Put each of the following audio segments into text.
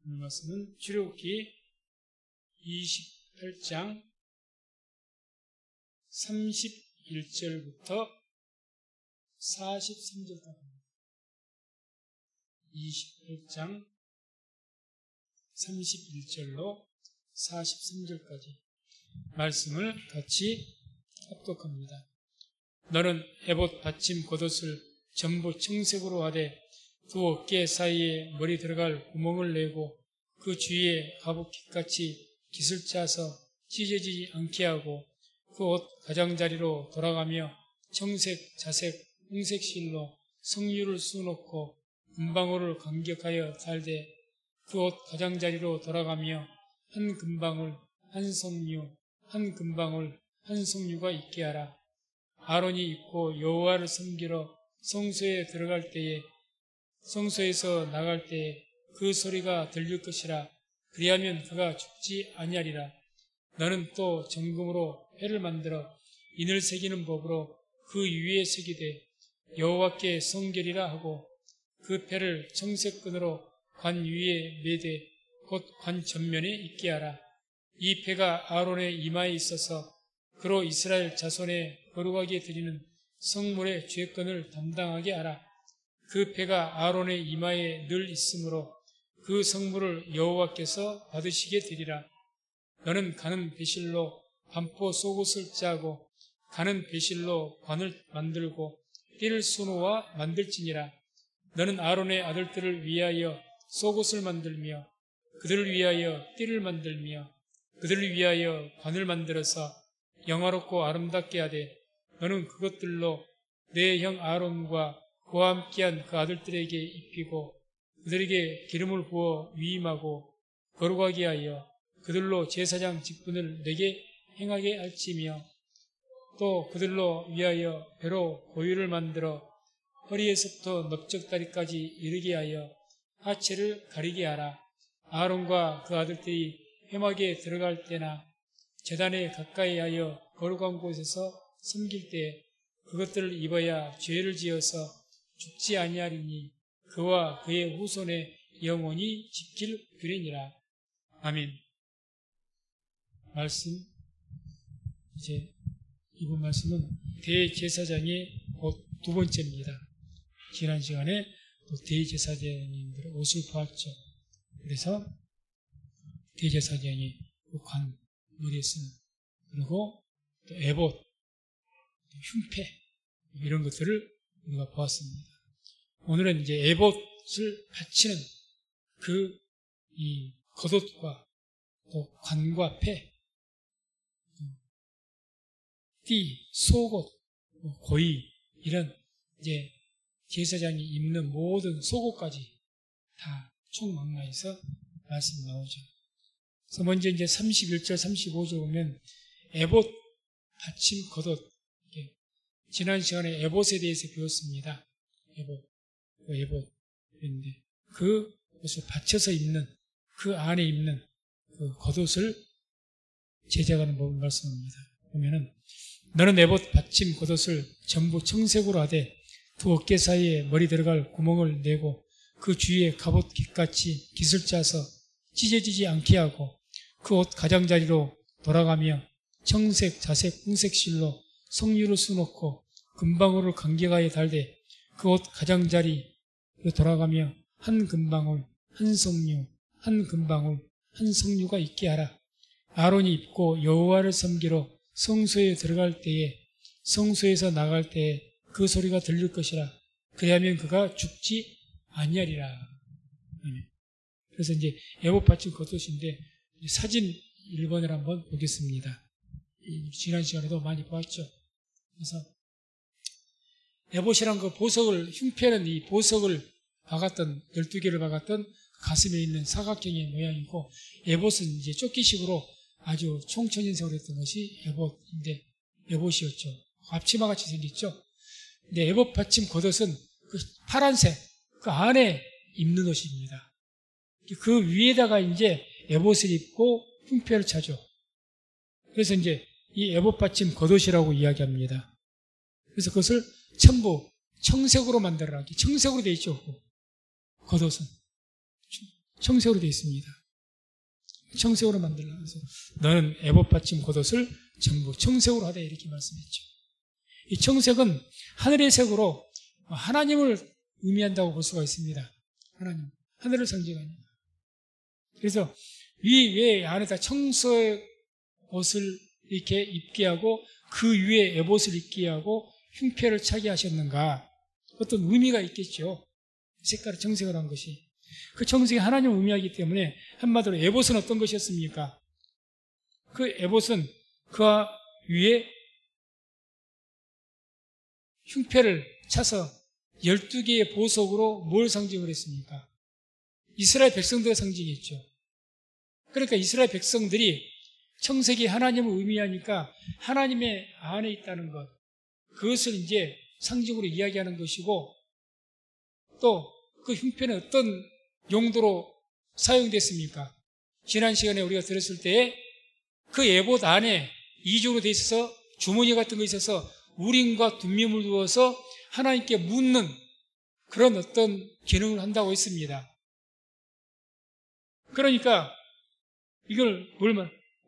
오늘 말씀은 출애굽기 28장 31절부터 43절까지입니다. 28장 31절로 43절까지 말씀을 같이 합독합니다. 너는 에봇 받침 겉옷을 전부 청색으로 하되 두 어깨 사이에 머리 들어갈 구멍을 내고 그 주위에 갑옷깃같이 깃을 짜서 찢어지지 않게 하고 그 옷 가장자리로 돌아가며 청색, 자색, 홍색 실로 성류를 수놓고 금방울을 간격하여 달되 그 옷 가장자리로 돌아가며 한 금방울, 한 성류, 한 금방울, 한 성류가 있게 하라. 아론이 입고 여호와를 섬기러 성소에 들어갈 때에 성소에서 나갈 때에 그 소리가 들릴 것이라. 그리하면 그가 죽지 아니하리라. 너는 또 정금으로 패를 만들어 인을 새기는 법으로 그 위에 새기되 여호와께 성결이라 하고 그 패를 청색끈으로 관 위에 매되 곧 관 전면에 있게 하라. 이 패가 아론의 이마에 있어서 그로 이스라엘 자손의 거룩하게 드리는 성물의 죄권을 담당하게 하라. 그 패가 아론의 이마에 늘 있으므로 그 성물을 여호와께서 받으시게 되리라. 너는 가는 배실로 반포 속옷을 짜고 가는 배실로 관을 만들고 띠를 수놓아 만들지니라. 너는 아론의 아들들을 위하여 속옷을 만들며 그들을 위하여 띠를 만들며 그들을 위하여 관을 만들어서 영화롭고 아름답게 하되 너는 그것들로 내 형 아론과 그와 함께한 그 아들들에게 입히고 그들에게 기름을 부어 위임하고 거룩하게 하여 그들로 제사장 직분을 내게 행하게 할지며 또 그들로 위하여 배로 고유를 만들어 허리에서부터 넓적다리까지 이르게 하여 하체를 가리게 하라. 아론과 그 아들들이 회막에 들어갈 때나 제단에 가까이 하여 거룩한 곳에서 섬길 때 그것들을 입어야 죄를 지어서 죽지 아니하리니 그와 그의 후손의 영원히 지킬 규례니라. 아멘. 말씀, 이제 이번 말씀은 대제사장의 옷 두 번째입니다. 지난 시간에 또 대제사장님들의 옷을 보았죠. 그래서 대제사장의 관, 머리에 쓰는, 그리고 또 에봇, 흉패, 이런 것들을 우리가 보았습니다. 오늘은 이제 에봇을 바치는 이 겉옷과 또 관과 패, 띠, 속옷, 고이, 이런 이제 제사장이 입는 모든 속옷까지 다 총망라해서 말씀 나오죠. 그래서 먼저 이제 31절, 35절 보면 에봇, 받침, 겉옷. 지난 시간에 에봇에 대해서 배웠습니다. 에봇인데 그것을 받쳐서 입는, 그 안에 입는 그 겉옷을 제작하는 법을 말씀합니다. 보면은 너는 에봇 받침 겉옷을 전부 청색으로 하되 두 어깨 사이에 머리 들어갈 구멍을 내고 그 주위에 갑옷 깃같이 깃을 짜서 찢어지지 않게 하고 그 옷 가장자리로 돌아가며 청색, 자색, 홍색 실로 성류를 수놓고 금방울을 간격하여 달되 그 옷 가장자리로 돌아가며 한 금방울, 한 성류, 한 금방울, 한 성류가 있게 하라. 아론이 입고 여호와를 섬기러 성소에 들어갈 때에 성소에서 나갈 때에 그 소리가 들릴 것이라. 그리하면 그가 죽지 아니하리라. 그래서 이제 에봇 받침 겉옷인데 사진 1번을 한번 보겠습니다. 지난 시간에도 많이 보았죠. 그래서 에봇이란 그 보석을, 흉패는 이 보석을 박았던, 12개를 박았던 가슴에 있는 사각형의 모양이고, 에봇은 이제 조끼식으로 아주 총천인색으로 했던 것이 에봇이었죠. 앞치마 같이 생겼죠. 근데 에봇 받침 겉옷은 그 파란색, 그 안에 입는 옷입니다. 그 위에다가 이제 에봇을 입고 흉패를 차죠. 그래서 이제 이 에봇 받침 겉옷이라고 이야기합니다. 그래서 그것을 전부 청색으로 만들어라. 청색으로 되어 있죠. 겉옷은 청색으로 되어 있습니다. 청색으로 만들라. 그래서 너는 에봇 받침 겉옷을 전부 청색으로 하되 이렇게 말씀했죠. 이 청색은 하늘의 색으로 하나님을 의미한다고 볼 수가 있습니다. 하나님, 하늘을 상징합니다. 그래서 위 외 안에다 청색 옷을 이렇게 입게 하고 그 위에 에봇을 입게 하고 흉패를 차게 하셨는가? 어떤 의미가 있겠죠. 색깔을 청색을 한 것이. 그 청색이 하나님을 의미하기 때문에 한마디로 에봇은 어떤 것이었습니까? 그 에봇은 그 위에 흉패를 차서 12개의 보석으로 뭘 상징을 했습니까? 이스라엘 백성들의 상징이었죠. 그러니까 이스라엘 백성들이 청색이 하나님을 의미하니까 하나님의 안에 있다는 것, 그것을 이제 상징으로 이야기하는 것이고, 또 그 흉패는 어떤 용도로 사용됐습니까? 지난 시간에 우리가 들었을 때에 그 에봇 안에 이중으로 돼 있어서 주머니 같은 거 있어서 우림과 둠밈을 두어서 하나님께 묻는 그런 어떤 기능을 한다고 했습니다. 그러니까 이걸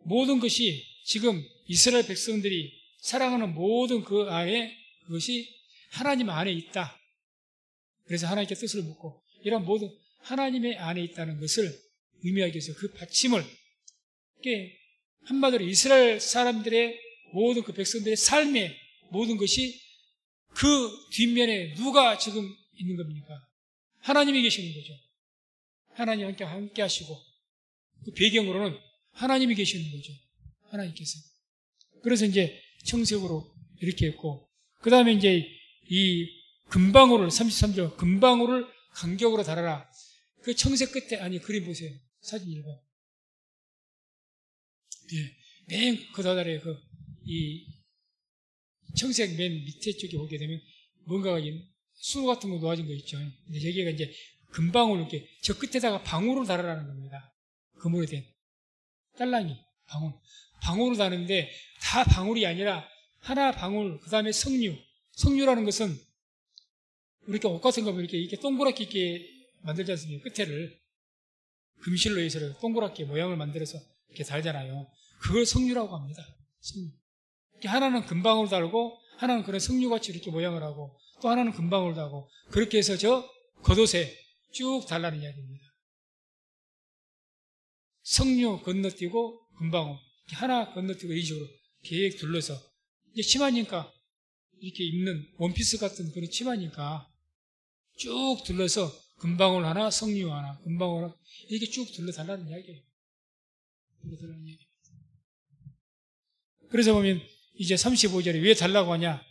모든 것이 지금 이스라엘 백성들이 사랑하는 모든 그 안에 그것이 하나님 안에 있다. 그래서 하나님께 뜻을 묻고 이런 모든 하나님의 안에 있다는 것을 의미하기 위해서 그 받침을 한마디로 이스라엘 사람들의 모든 그 백성들의 삶의 모든 것이 그 뒷면에 누가 지금 있는 겁니까? 하나님이 계시는 거죠. 하나님 함께 하시고 그 배경으로는 하나님이 계시는 거죠. 하나님께서. 그래서 이제 청색으로 이렇게 했고, 그 다음에 이제 이 금방울을 33절 금방울을 간격으로 달아라. 그 청색 끝에 그림 보세요. 사진 1번. 예, 맨 그 다달에 이 청색 맨 밑에 쪽에 보게 되면 뭔가가 수 같은 거 놓아진 거 있죠. 근데 여기가 이제 금방울 이렇게 저 끝에다가 방울을 달아라는 겁니다. 금으로 된 딸랑이 방울. 방울을 다는데 다 방울이 아니라 하나 방울, 그 다음에 석류. 석류라는 것은 우리가 옷 같은 거 보면 이렇게 동그랗게 이렇게 만들지 않습니까? 끝에를 금실로 해서 동그랗게 모양을 만들어서 이렇게 달잖아요. 그걸 석류라고 합니다. 석류. 하나는 금방울 달고 하나는 그런 석류같이 이렇게 모양을 하고 또 하나는 금방울 달고 그렇게 해서 저 겉옷에 쭉 달라는 이야기입니다. 석류 건너뛰고 금방울 하나 건너뛰고 이 식으로 계획 둘러서 이제 치마니까 이렇게 입는 원피스 같은 그런 치마니까 쭉 둘러서 금방울 하나, 석류 하나, 금방울 하나 이렇게 쭉 둘러달라는 이야기예요. 둘러달라는 이야기. 그래서 보면 이제 35절에 왜 달라고 하냐?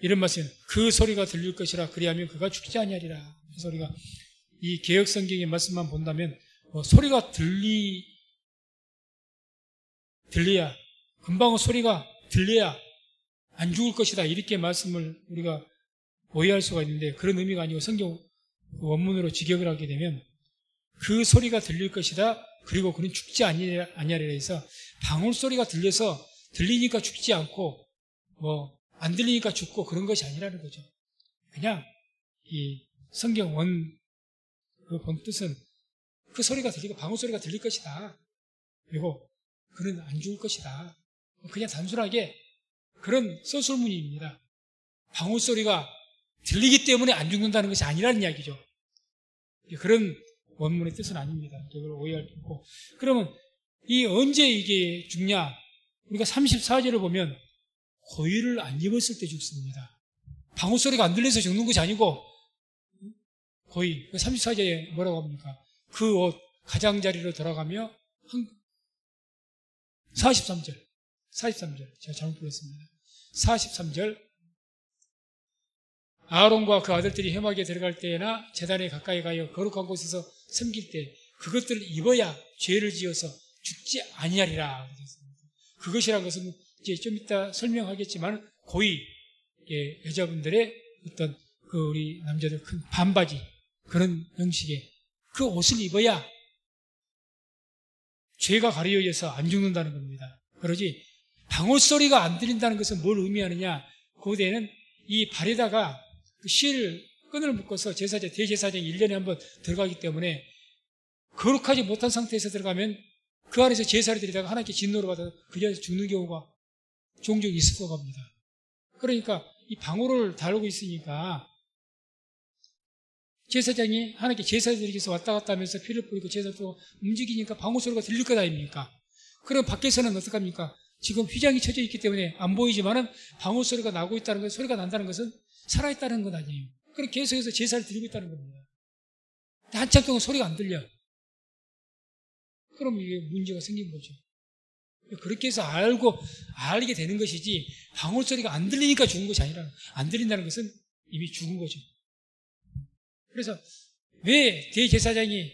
이런 말씀. 그 소리가 들릴 것이라 그리하면 그가 죽지 아니하리라. 그래서 우리가 이 개역 성경의 말씀만 본다면 소리가 들려야 금방울 소리가 들려야 안 죽을 것이다. 이렇게 말씀을 우리가 오해할 수가 있는데 그런 의미가 아니고 성경 원문으로 직역을 하게 되면 그 소리가 들릴 것이다. 그리고 그는 죽지 아니하리라 해서 방울 소리가 들리니까 죽지 않고 안 들리니까 죽고 그런 것이 아니라는 거죠. 그냥 이 성경 그 본 뜻은 그 소리가 들리고 방울 소리가 들릴 것이다. 그리고 그는 안 죽을 것이다. 그냥 단순하게 그런 서술문입니다. 방울 소리가 들리기 때문에 안 죽는다는 것이 아니라는 이야기죠. 그런 원문의 뜻은 아닙니다. 그걸 오해할 수 있고. 그러면 언제 이게 죽냐? 우리가 34절을 보면 고위를 안 입었을 때 죽습니다. 방울 소리가 안 들려서 죽는 것이 아니고 고위. 34절에 뭐라고 합니까? 그 옷 가장자리로 돌아가며 43절 제가 잘못 불렀습니다. 43절 아론과 그 아들들이 회막에 들어갈 때나 제단에 가까이 가여 거룩한 곳에서 섬길 때 그것들을 입어야 죄를 지어서 죽지 아니하리라. 그것이란 것은 이제 좀 이따 설명하겠지만 고위 여자분들의 어떤 우리 남자들 큰 반바지 그런 형식의 그 옷을 입어야 죄가 가려져서 안 죽는다는 겁니다. 그러지 방울 소리가 안 들린다는 것은 뭘 의미하느냐? 고대에는 이 발에다가 그 끈을 묶어서 대제사장이 1년에 한 번 들어가기 때문에 거룩하지 못한 상태에서 들어가면 그 안에서 제사를 드리다가 하나님께 진노를 받아서 그 자리에서 죽는 경우가 종종 있었다고 합니다. 그러니까 이 방울을 다루고 있으니까 제사장이 하나님께 제사를 드리기 위해서 왔다 갔다 하면서 피를 뿌리고 제사를 또 움직이니까 방울 소리가 들릴 것 아닙니까? 그럼 밖에서는 어떡합니까? 지금 휘장이 쳐져 있기 때문에 안 보이지만은 방울 소리가 나고 있다는 것, 소리가 난다는 것은 살아있다는 건 아니에요. 그럼 계속해서 제사를 드리고 있다는 겁니다. 한참 동안 소리가 안 들려. 그럼 이게 문제가 생긴 거죠. 그렇게 해서 알게 되는 것이지, 방울 소리가 안 들리니까 죽은 것이 아니라, 안 들린다는 것은 이미 죽은 거죠. 그래서 왜 대제사장이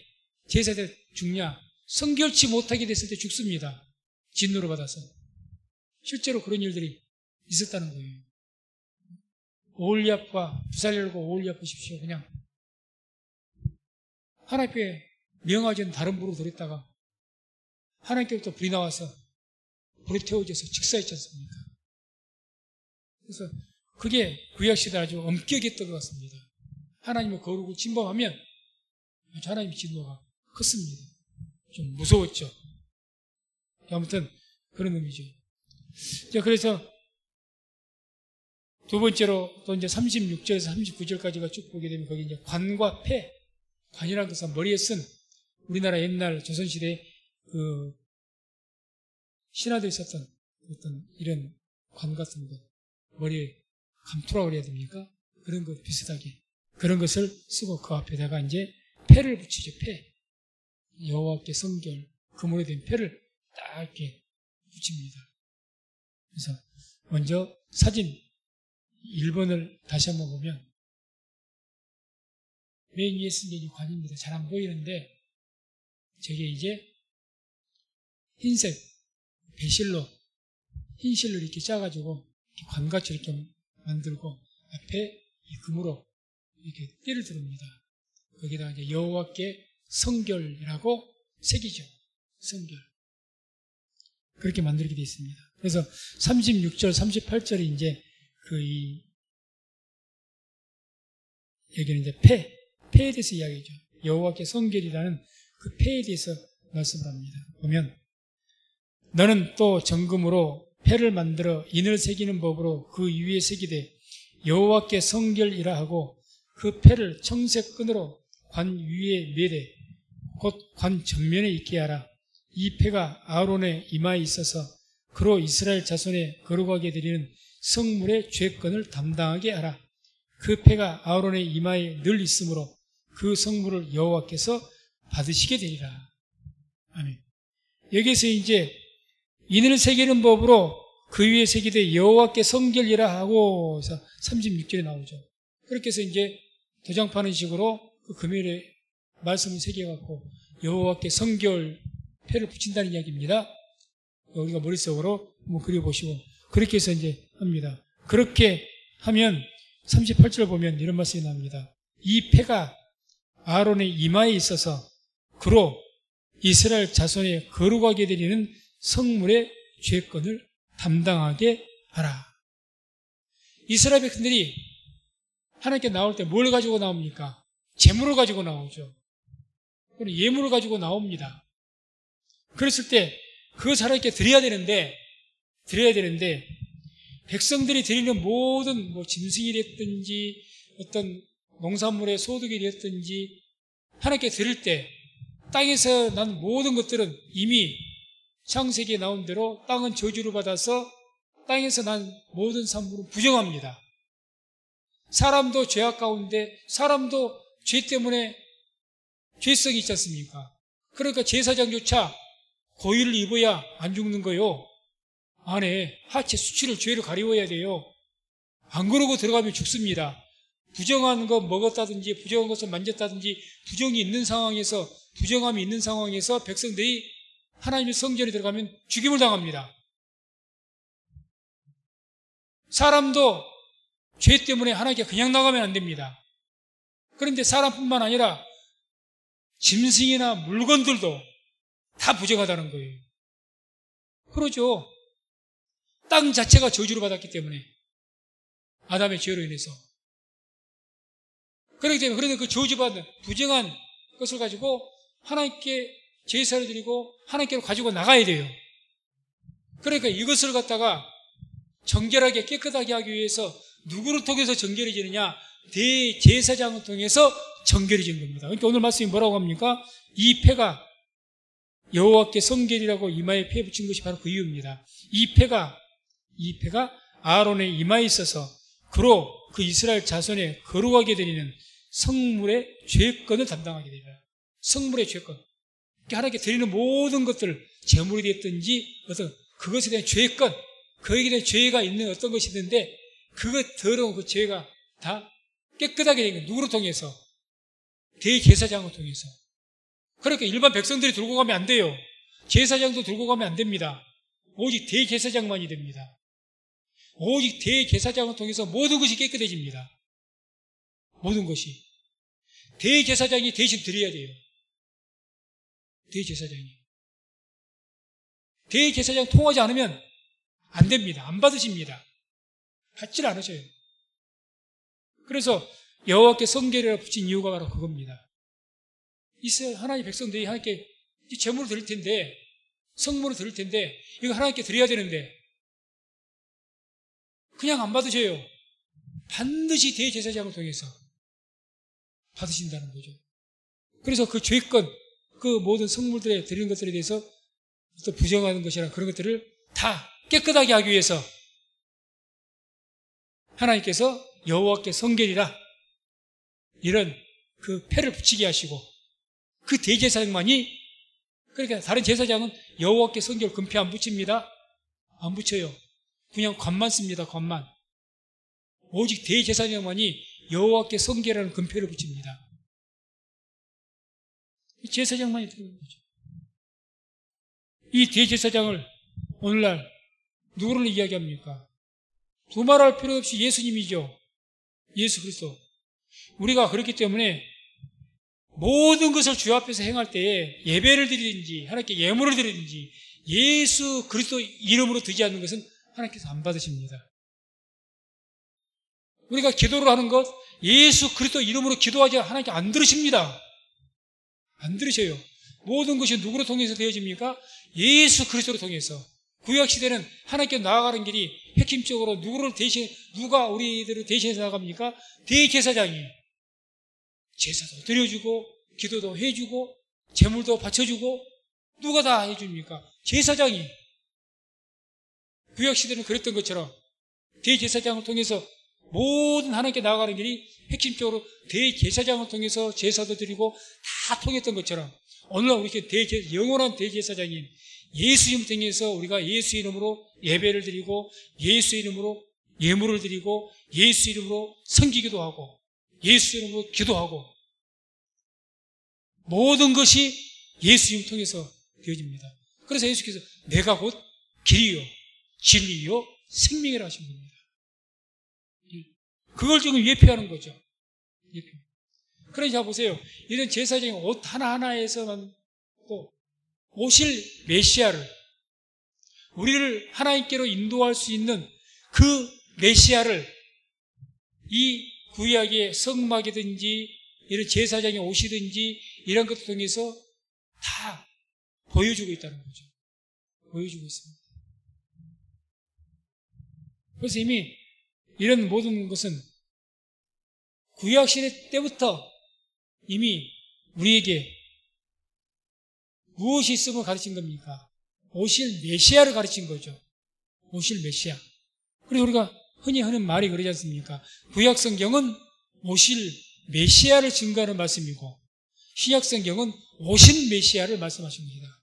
제사때 죽냐? 성결치 못하게 됐을 때 죽습니다. 진노를 받아서. 실제로 그런 일들이 있었다는 거예요. 오홀리압과 부살열과 오홀리압 보십시오. 그냥 하나님께 명하지 다른 불로 들였다가 하나님께부터 불이 나와서 불에 태워져서 직사했지 않습니까? 그래서 그게 구약시대 아주 엄격했던 것 같습니다. 하나님의 거룩을 침범하면 하나님의 진노가 컸습니다. 좀 무서웠죠. 아무튼 그런 의미죠. 자, 그래서 두 번째로 또 이제 36절에서 39절까지가 쭉 보게 되면 거기 이제 관과 폐, 관이라는 것은 머리에 쓴 우리나라 옛날 조선시대 그 신하들이 썼던 어떤 이런 관 같은 것, 머리에 감투라고 그래야 됩니까? 그런 것 비슷하게 그런 것을 쓰고 그 앞에다가 이제 폐를 붙이죠. 폐. 여호와께 성결, 금으로 된 폐를 딱 이렇게 붙입니다. 그래서 먼저 사진 1번을 다시 한번 보면 맨 위에 쓴 게 관입니다. 잘 안 보이는데 저게 이제 흰색 배실로 흰실로 이렇게 짜가지고 이렇게 관같이 이렇게 만들고 앞에 이 금으로 이렇게 띠를 두릅니다. 거기다가 이제 여호와께 성결이라고 새기죠. 성결. 그렇게 만들게 되어 있습니다. 그래서 36절, 38절이 이제 여기는 이제 폐에 대해서 이야기죠. 여호와께 성결이라는 그 폐에 대해서 말씀을 합니다. 보면 너는 또 정금으로 폐를 만들어 인을 새기는 법으로 그 위에 새기되 여호와께 성결이라 하고 그 폐를 청색 끈으로 관 위에 매되 곧 관 전면에 있게 하라. 이 폐가 아론의 이마에 있어서 그로 이스라엘 자손의 거룩하게 드리는 성물의 죄권을 담당하게 하라. 그 폐가 아론의 이마에 늘 있으므로 그 성물을 여호와께서 받으시게 되리라. 아멘. 여기서 이제 인을 새기는 법으로 그 위에 새기되 여호와께 성결이라 하고 36절에 나오죠. 그렇게 해서 이제 도장 파는 식으로 그 금일에 말씀을 새겨갖고 여호와께 성결 폐를 붙인다는 이야기입니다. 우리가 머릿속으로 한번 그려보시고 그렇게 해서 이제 합니다. 그렇게 하면 38절 보면 이런 말씀이 나옵니다. 이 폐가 아론의 이마에 있어서 그로 이스라엘 자손의 거룩하게 드리는 성물의 죄권을 담당하게 하라. 이스라엘 백성들이 하나님께 나올 때 뭘 가지고 나옵니까? 재물을 가지고 나오죠. 예물을 가지고 나옵니다. 그랬을 때 그 하나님께 드려야 되는데 백성들이 드리는 모든 짐승이랬든지 어떤 농산물의 소득이랬든지 하나님께 드릴 때 땅에서 난 모든 것들은 이미 창세기에 나온 대로 땅은 저주를 받아서 땅에서 난 모든 산물은 부정합니다. 사람도 죄악 가운데 사람도 죄 때문에 죄성이 있지 않습니까? 그러니까 제사장조차 고의를 입어야 안 죽는 거요. 안에 하체 수치를 죄를 가리워야 돼요. 안 그러고 들어가면 죽습니다. 부정한 거 먹었다든지 부정한 것을 만졌다든지 부정함이 있는 상황에서 백성들이 하나님의 성전에 들어가면 죽임을 당합니다. 사람도 죄 때문에 하나님께 그냥 나가면 안 됩니다. 그런데 사람뿐만 아니라 짐승이나 물건들도 다 부정하다는 거예요. 그러죠. 땅 자체가 저주를 받았기 때문에 아담의 죄로 인해서 그렇기 때문에 그런데 그 저주받은 부정한 것을 가지고 하나님께 제사를 드리고 하나님께로 가지고 나가야 돼요. 그러니까 이것을 갖다가 정결하게 깨끗하게 하기 위해서 누구를 통해서 정결해지느냐? 대제사장을 통해서 정결해지는 겁니다. 그러니까 오늘 말씀이 뭐라고 합니까? 이 패가 여호와께 성결이라고 이마에 패 붙인 것이 바로 그 이유입니다. 이 패가 아론의 이마에 있어서 그로 그 이스라엘 자손의 거룩하게 드리는 성물의 죄권을 담당하게 됩니다. 성물의 죄권. 그러니까 하나님께 드리는 모든 것들, 제물이 됐든지 어떤 그것에 대한 죄권, 거기에 대한 죄가 있는 어떤 것이 있는데 그것 더러운 그 죄가 다 깨끗하게 된 거예요. 누구를 통해서? 대제사장을 통해서. 그러니까 일반 백성들이 들고 가면 안 돼요. 제사장도 들고 가면 안 됩니다. 오직 대제사장만이 됩니다. 오직 대제사장을 통해서 모든 것이 깨끗해집니다. 모든 것이. 대제사장이 대신 드려야 돼요. 대제사장이. 대제사장 통하지 않으면 안 됩니다. 안 받으십니다. 받질 않으셔요. 그래서 여호와께 성결이라 붙인 이유가 바로 그겁니다. 이스라엘 하나님의 백성들이 하나님께 제물을 드릴 텐데, 성물을 드릴 텐데, 이거 하나님께 드려야 되는데 그냥 안 받으셔요. 반드시 대제사장을 통해서 받으신다는 거죠. 그래서 그 죄권, 그 모든 성물들에 드리는 것들에 대해서 또 부정하는 것이나 그런 것들을 다 깨끗하게 하기 위해서 하나님께서 여호와께 성결이라 이런 그 패를 붙이게 하시고 그 대제사장만이, 그러니까 다른 제사장은 여호와께 성결 금패 안 붙입니다. 안 붙여요. 그냥 관만 씁니다. 관만. 오직 대제사장만이 여호와께 성결이라는 금패를 붙입니다. 제사장만이 들어오는 거죠. 이 대제사장을 오늘날 누구를 이야기합니까? 두말할 필요 없이 예수님이죠. 예수 그리스도. 우리가 그렇기 때문에 모든 것을 주 앞에서 행할 때에 예배를 드리든지 하나님께 예물을 드리든지 예수 그리스도 이름으로 드리지 않는 것은 하나님께서 안 받으십니다. 우리가 기도를 하는 것 예수 그리스도 이름으로 기도하지 하나님께 안 들으십니다. 안 들으셔요. 모든 것이 누구로 통해서 되어집니까? 예수 그리스도로 통해서. 구약시대는 하나님께 나아가는 길이 핵심적으로 누가 우리들을 대신해서 나갑니까? 대제사장이. 제사도 드려주고, 기도도 해주고, 제물도 바쳐주고, 누가 다 해줍니까? 제사장이. 구약시대는 그랬던 것처럼 대제사장을 통해서 모든 하나님께 나아가는 길이 핵심적으로 대제사장을 통해서 제사도 드리고 다 통했던 것처럼 오늘날 우리 영원한 대제사장인 예수님 통해서 우리가 예수 이름으로 예배를 드리고 예수 이름으로 예물을 드리고 예수 이름으로 섬기기도 하고 예수 이름으로 기도하고 모든 것이 예수 이름 통해서 되어집니다. 그래서 예수께서 내가 곧 길이요 진리요 생명이라 하신 겁니다. 그걸 지금 예표하는 거죠. 예표. 그러니까 보세요. 이런 제사장의 옷 하나하나에서만 또 오실 메시아를 우리를 하나님께로 인도할 수 있는 그 메시아를 이 구약의 성막이든지 이런 제사장의 옷이든지 이런 것을 통해서 다 보여주고 있다는 거죠. 보여주고 있습니다. 그래서 이미 이런 모든 것은 구약시대 때부터 이미 우리에게 무엇이 있음을 가르친 겁니까? 오실 메시아를 가르친 거죠. 오실 메시아. 그래서 우리가 흔히 하는 말이 그러지 않습니까? 구약성경은 오실 메시아를 증거하는 말씀이고 신약성경은 오신 메시아를 말씀하신 겁니다.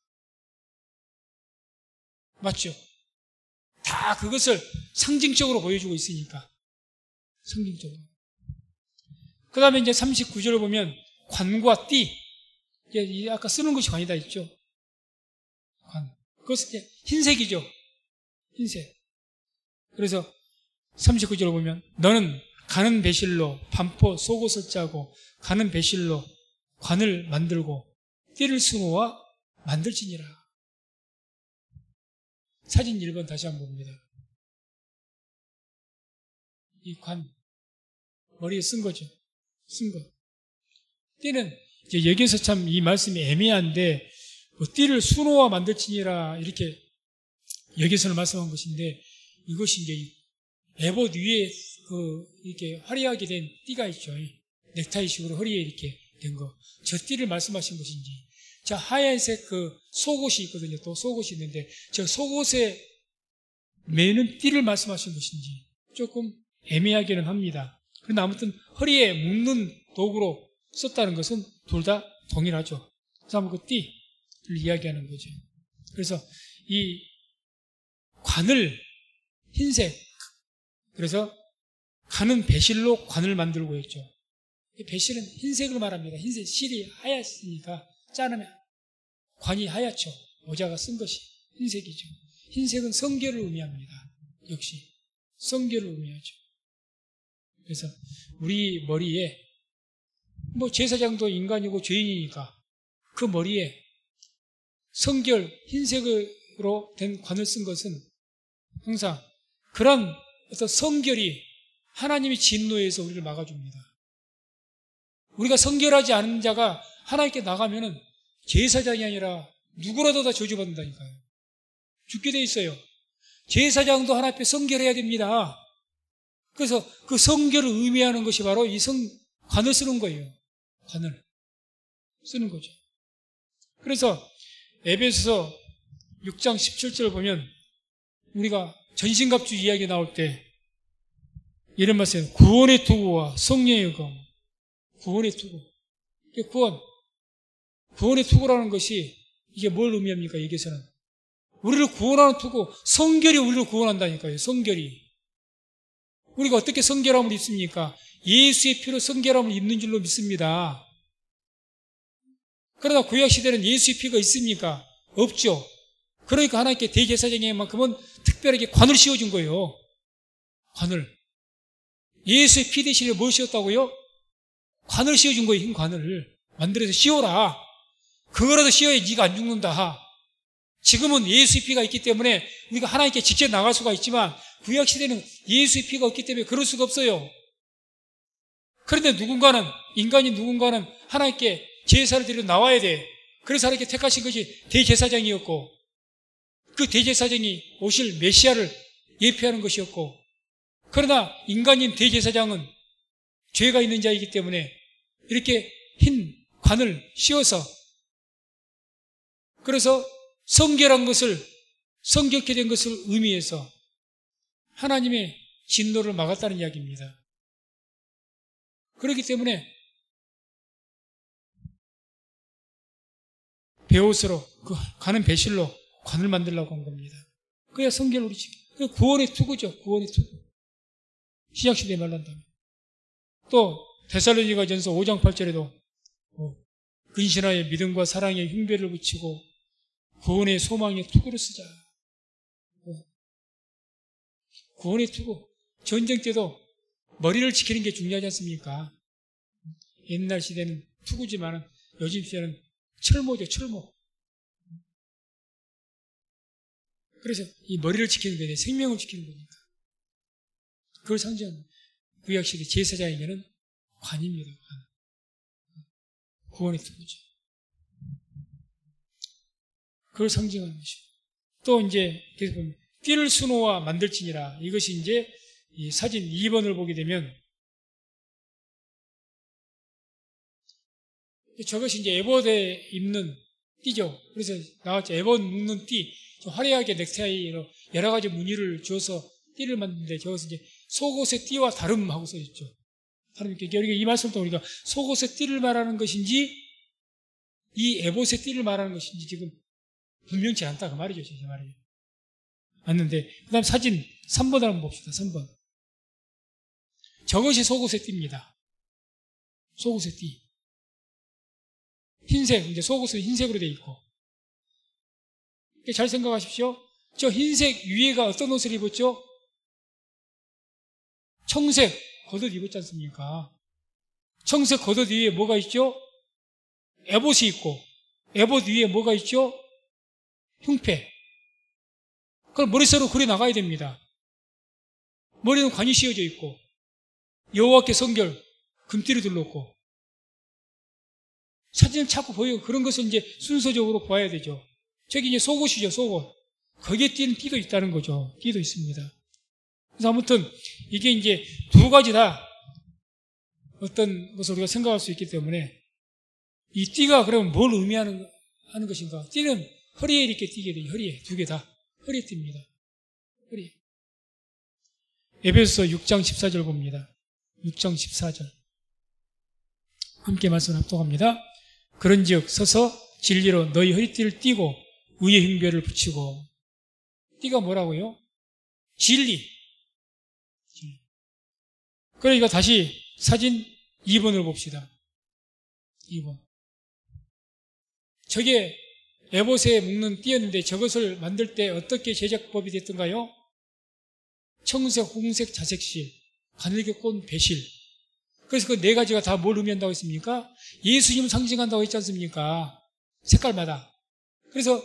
맞죠? 다 그것을 상징적으로 보여주고 있으니까. 상징적으로. 그 다음에 이제 39절을 보면 관과 띠. 아까 쓰는 것이 관이다 있죠. 관. 그것은 이제 흰색이죠. 흰색. 그래서 39절을 보면 너는 가는 배실로 반포 속옷을 짜고 가는 배실로 관을 만들고 띠를 수놓아 만들지니라. 사진 1번 다시 한번 봅니다. 이 관, 머리에 쓴 거죠. 쓴 거. 띠는 여기서 참 이 말씀이 애매한데, 뭐 띠를 수노와 만들지니라 이렇게 여기서는 말씀한 것인데, 이것이 이제 에봇 위에 이렇게 화려하게 된 띠가 있죠. 넥타이식으로 허리에 이렇게 된 거. 저 띠를 말씀하신 것인지. 자, 하얀색 속옷이 있거든요. 또 속옷이 있는데, 저 속옷에 매는 띠를 말씀하신 것인지 조금 애매하기는 합니다. 그런데 아무튼 허리에 묶는 도구로 썼다는 것은 둘 다 동일하죠. 그래서 한번 그 띠를 이야기하는 거죠. 그래서 이 관을 흰색, 그래서 관은 배실로 관을 만들고 있죠. 배실은 흰색을 말합니다. 흰색 실이 하얗으니까 자르면 관이 하얗죠. 모자가 쓴 것이 흰색이죠. 흰색은 성결을 의미합니다. 역시 성결을 의미하죠. 그래서 우리 머리에 뭐 제사장도 인간이고 죄인이니까 그 머리에 성결 흰색으로 된 관을 쓴 것은 항상 그런 어떤 성결이 하나님의 진노에서 우리를 막아줍니다. 우리가 성결하지 않은 자가 하나님께 나가면은 제사장이 아니라 누구라도 다 저주받는다니까요. 죽게 돼 있어요. 제사장도 하나님 앞에 성결해야 됩니다. 그래서 그 성결을 의미하는 것이 바로 이 관을 쓰는 거예요. 관을 쓰는 거죠. 그래서 에베소서 6장 17절을 보면 우리가 전신갑주 이야기 나올 때 이런 말씀, 구원의 투구와 성령의 검, 구원의 투구. 구원의 투구라는 것이 이게 뭘 의미합니까? 여기서는 우리를 구원하는 투구, 성결이 우리를 구원한다니까요. 성결이. 우리가 어떻게 성결함을 입습니까? 예수의 피로 성결함을 입는 줄로 믿습니다. 그러나 구약시대는 예수의 피가 있습니까? 없죠. 그러니까 하나님께 대제사장인 만큼은 특별하게 관을 씌워준 거예요. 관을. 예수의 피 대신에 뭘 씌웠다고요? 관을 씌워준 거예요. 흰 관을 만들어서 씌워라. 그거라도 씌워야 네가 안 죽는다. 지금은 예수의 피가 있기 때문에 우리가 하나님께 직접 나갈 수가 있지만 구약시대는 예수의 피가 없기 때문에 그럴 수가 없어요. 그런데 인간이 누군가는 하나님께 제사를 드리러 나와야 돼. 그래서 하나님께 택하신 것이 대제사장이었고, 그 대제사장이 오실 메시아를 예표하는 것이었고, 그러나 인간인 대제사장은 죄가 있는 자이기 때문에 이렇게 흰 관을 씌워서, 그래서 성결케 된 것을 의미해서 하나님의 진노를 막았다는 이야기입니다. 그렇기 때문에 베옷으로 가는 배실로 관을 만들려고 한 겁니다. 그래야 성결을 우리 지키. 그 구원의 투구죠. 구원의 투구. 신약시대에 말한다면. 또 데살로니가전서 5장 8절에도 근신하여 믿음과 사랑의 흉배를 붙이고 구원의 소망의 투구를 쓰자. 구원의 투구. 전쟁 때도 머리를 지키는 게 중요하지 않습니까? 옛날 시대는 투구지만 요즘 시대는 철모죠, 철모. 그래서 이 머리를 지키는 게 생명을 지키는 거니까. 그걸 상징하는 구약시대 제사장에게는 관입니다. 관. 구원의 투구죠. 그걸 상징하는 것이죠. 또 이제 계속 보면 띠를 수노와 만들지니라. 이것이 이제 이 사진 2번을 보게 되면 저것이 이제 에봇에 입는 띠죠. 그래서 나왔죠. 에봇 묶는 띠. 화려하게 넥타이로 여러 가지 무늬를 주어서 띠를 만드는데 저것은 이제 속옷의 띠와 다름하고 써있죠. 다르니까 이 말씀도 우리가 속옷의 띠를 말하는 것인지 이 에봇의 띠를 말하는 것인지 지금 분명치 않다 그 말이죠. 제 말이에요. 맞는데 그 다음 사진 3번을 한번 봅시다. 3번. 저것이 속옷의 띠입니다. 속옷의 띠. 흰색, 이제 속옷은 흰색으로 되어 있고. 잘 생각하십시오. 저 흰색 위에가 어떤 옷을 입었죠? 청색 겉옷 입었지 않습니까? 청색 겉옷 위에 뭐가 있죠? 에봇이 있고, 에봇 위에 뭐가 있죠? 흉패. 그걸 머릿속으로 그려 나가야 됩니다. 머리는 관이 씌워져 있고, 여호와께 성결, 금띠를 둘렀고, 사진을 자꾸 보이고 그런 것을 이제 순서적으로 봐야 되죠. 저기 이제 속옷이죠, 속옷. 거기에 띄는 띠도 있다는 거죠. 띠도 있습니다. 그래서 아무튼 이게 이제 두 가지 다 어떤 것을 우리가 생각할 수 있기 때문에 이 띠가 그러면 뭘 의미하는 것인가? 띠는 허리에 이렇게 띠게 돼요. 허리에 두 개 다. 허리에 띕니다. 허리에. 에베소서 6장 14절 봅니다. 6장 14절. 함께 말씀 합독합니다. 그런즉 서서 진리로 너희 허리띠를 띠고 의의 흉배를 붙이고. 띠가 뭐라고요? 진리. 그러니까 다시 사진 2번을 봅시다. 2번. 저게 에봇에 묶는 띠였는데 저것을 만들 때 어떻게 제작법이 됐던가요? 청색, 홍색, 자색실, 가늘게 꼰 배실. 그래서 그 네 가지가 다 뭘 의미한다고 했습니까? 예수님을 상징한다고 했지 않습니까? 색깔마다. 그래서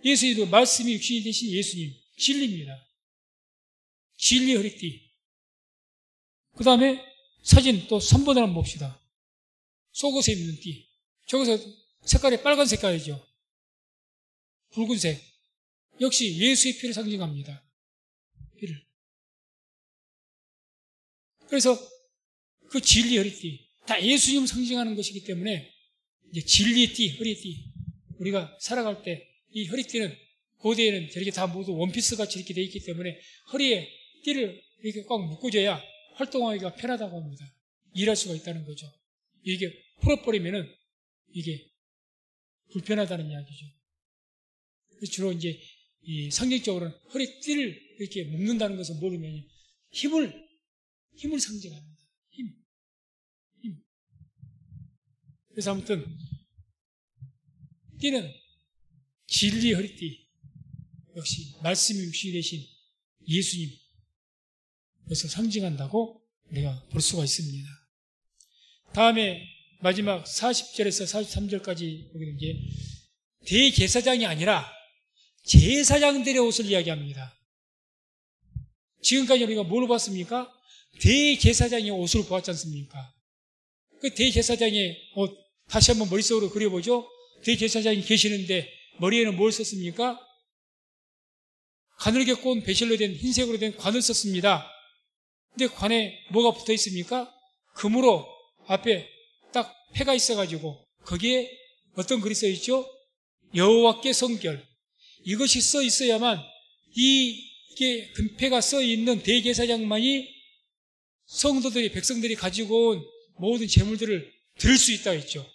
예수님도 말씀이 육신이 되신 예수님, 진리입니다. 진리 허리띠. 그 다음에 사진 또 3번을 한번 봅시다. 속옷에 입는 띠. 저기서 색깔이 빨간 색깔이죠. 붉은색. 역시 예수의 피를 상징합니다. 피를. 그래서 그 진리 허리띠. 다 예수님을 상징하는 것이기 때문에 이제 진리의 띠, 허리띠. 우리가 살아갈 때 이 허리띠는 고대에는 저렇게 다 모두 원피스 같이 이렇게 되어 있기 때문에 허리에 띠를 이렇게 꽉 묶어줘야 활동하기가 편하다고 합니다. 일할 수가 있다는 거죠. 이게 풀어버리면은 이게 불편하다는 이야기죠. 그래서 주로 이제 이 상징적으로는 허리띠를 이렇게 묶는다는 것은 모르면 힘을 상징합니다. 힘. 그래서 아무튼 띠는 진리 허리띠. 역시 말씀이 육신이 되신 예수님. 그래서 상징한다고 우리가 볼 수가 있습니다. 다음에 마지막 40절에서 43절까지 보게 된 게 대제사장이 아니라 제사장들의 옷을 이야기합니다. 지금까지 우리가 뭘 봤습니까? 대제사장의 옷을 보았지 않습니까? 그 대제사장의 옷 다시 한번 머릿속으로 그려보죠. 대제사장이 계시는데 머리에는 뭘 썼습니까? 가늘게 꼰 배실로 된 흰색으로 된 관을 썼습니다. 근데 관에 뭐가 붙어 있습니까? 금으로 앞에 딱 패가 있어가지고 거기에 어떤 글이 써 있죠? 여호와께 성결. 이것이 써 있어야만 이게 금패가 써 있는 대제사장만이 성도들이 백성들이 가지고 온 모든 재물들을 드릴 수 있다고 했죠.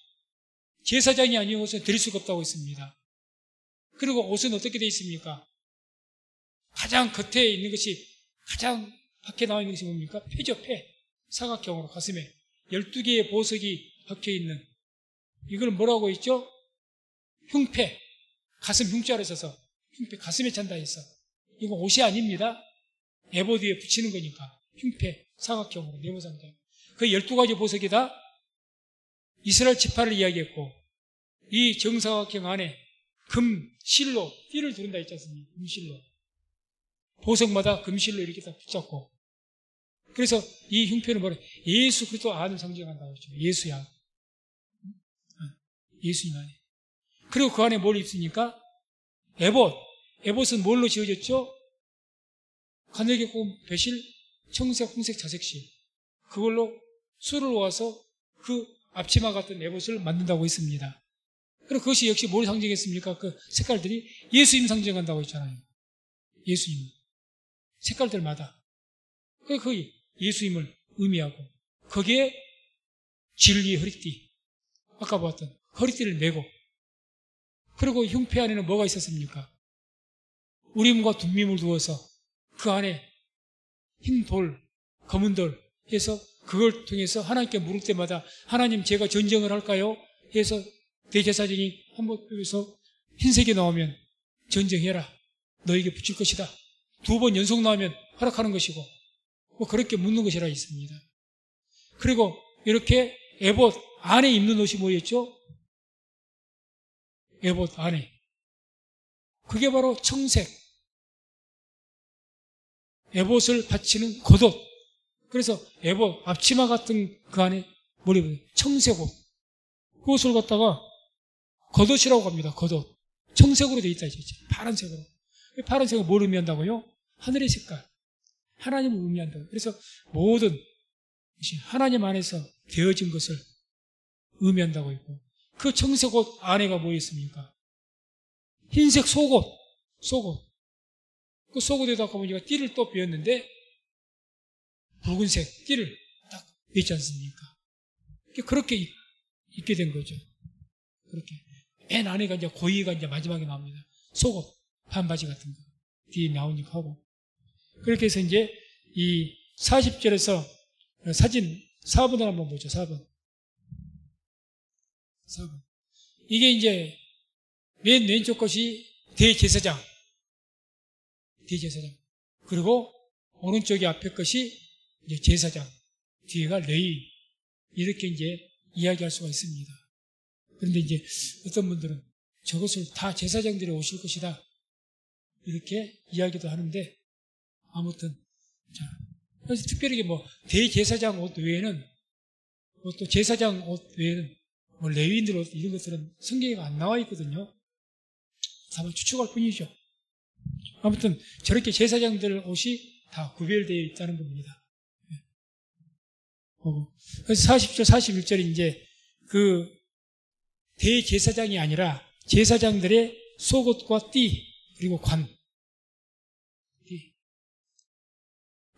제사장이 아닌 것은 드릴 수가 없다고 했습니다. 그리고 옷은 어떻게 되어 있습니까? 가장 겉에 있는 것이 가장 밖에 나와 있는 것이 뭡니까? 패죠, 패. 사각형으로 가슴에 12개의 보석이 박혀있는 이걸 뭐라고 했죠? 흉패. 가슴 흉자를 써서 흉패 가슴에 찬다 했어. 이건 옷이 아닙니다. 에보드에 붙이는 거니까 흉패 사각형으로 네모상자. 그 12가지 보석이 다 이스라엘 지파를 이야기했고 이 정사각형 안에 금실로 띠를 두른다 했지 않습니까? 금실로. 보석마다 금실로 이렇게 다 붙잡고. 그래서 이 흉패는 뭐래? 예수 그리스도 안을 상징한다고 했죠. 예수야. 예수님 안에. 그리고 그 안에 뭘 입습니까? 에봇. 에봇은 뭘로 지어졌죠? 가늘게 꼰 배실, 청색, 홍색, 자색실. 그걸로 술을 모아서 그 앞치마 같은 에봇을 만든다고 했습니다. 그리고 그것이 역시 뭘 상징했습니까? 그 색깔들이 예수님 상징한다고 했잖아요. 예수님. 색깔들마다. 그 예수님을 의미하고 거기에 진리의 허리띠. 아까 봤던 허리띠를 메고 그리고 흉패 안에는 뭐가 있었습니까? 우림과 둠밈을 두어서 그 안에 흰 돌, 검은 돌 해서 그걸 통해서 하나님께 물을 때마다 하나님 제가 전쟁을 할까요? 해서 대제사장이 한번 여기서 흰색이 나오면 전쟁해라. 너에게 붙일 것이다. 2번 연속 나오면 허락하는 것이고 뭐 그렇게 묻는 것이라 있습니다. 그리고 이렇게 에봇 안에 입는 옷이 뭐였죠? 에봇 안에. 그게 바로 청색. 에봇을 받치는 겉옷. 그래서 에봇 앞치마 같은 그 안에 머리 청색 옷. 그것을 갖다가 겉옷이라고 합니다. 겉옷. 청색으로 되어 있다. 파란색으로. 파란색은 뭘 의미한다고요? 하늘의 색깔. 하나님을 의미한다고요. 그래서 모든 것이 하나님 안에서 되어진 것을 의미한다고 했고, 그 청색 옷 안에가 뭐 있습니까? 흰색 속옷. 그 속옷에다가 보니까 띠를 또 베었는데 붉은색 띠를 딱 베지 않습니까? 그렇게 입게 된 거죠. 그렇게. 맨 안에가 이제 고이가 이제 마지막에 나옵니다. 속옷, 반바지 같은 거. 뒤에 나오니까 하고. 그렇게 해서 이제 이 40절에서 사진 4번을 한번 보죠. 4번. 이게 이제 맨 왼쪽 것이 대제사장. 그리고 오른쪽이 앞에 것이 이제 제사장. 뒤에가 레위. 이렇게 이제 이야기할 수가 있습니다. 그런데 이제 어떤 분들은 저것을 다 제사장들이 오실 것이다. 이렇게 이야기도 하는데, 아무튼, 자, 그래서 특별히 뭐, 대제사장 옷 외에는, 뭐 또 제사장 옷 외에는, 뭐, 레위인들 옷, 이런 것들은 성경에 안 나와 있거든요. 다만 추측할 뿐이죠. 아무튼, 저렇게 제사장들 옷이 다 구별되어 있다는 겁니다. 그래서 40절, 41절이 이제 그 대제사장이 아니라 제사장들의 속옷과 띠, 그리고 관.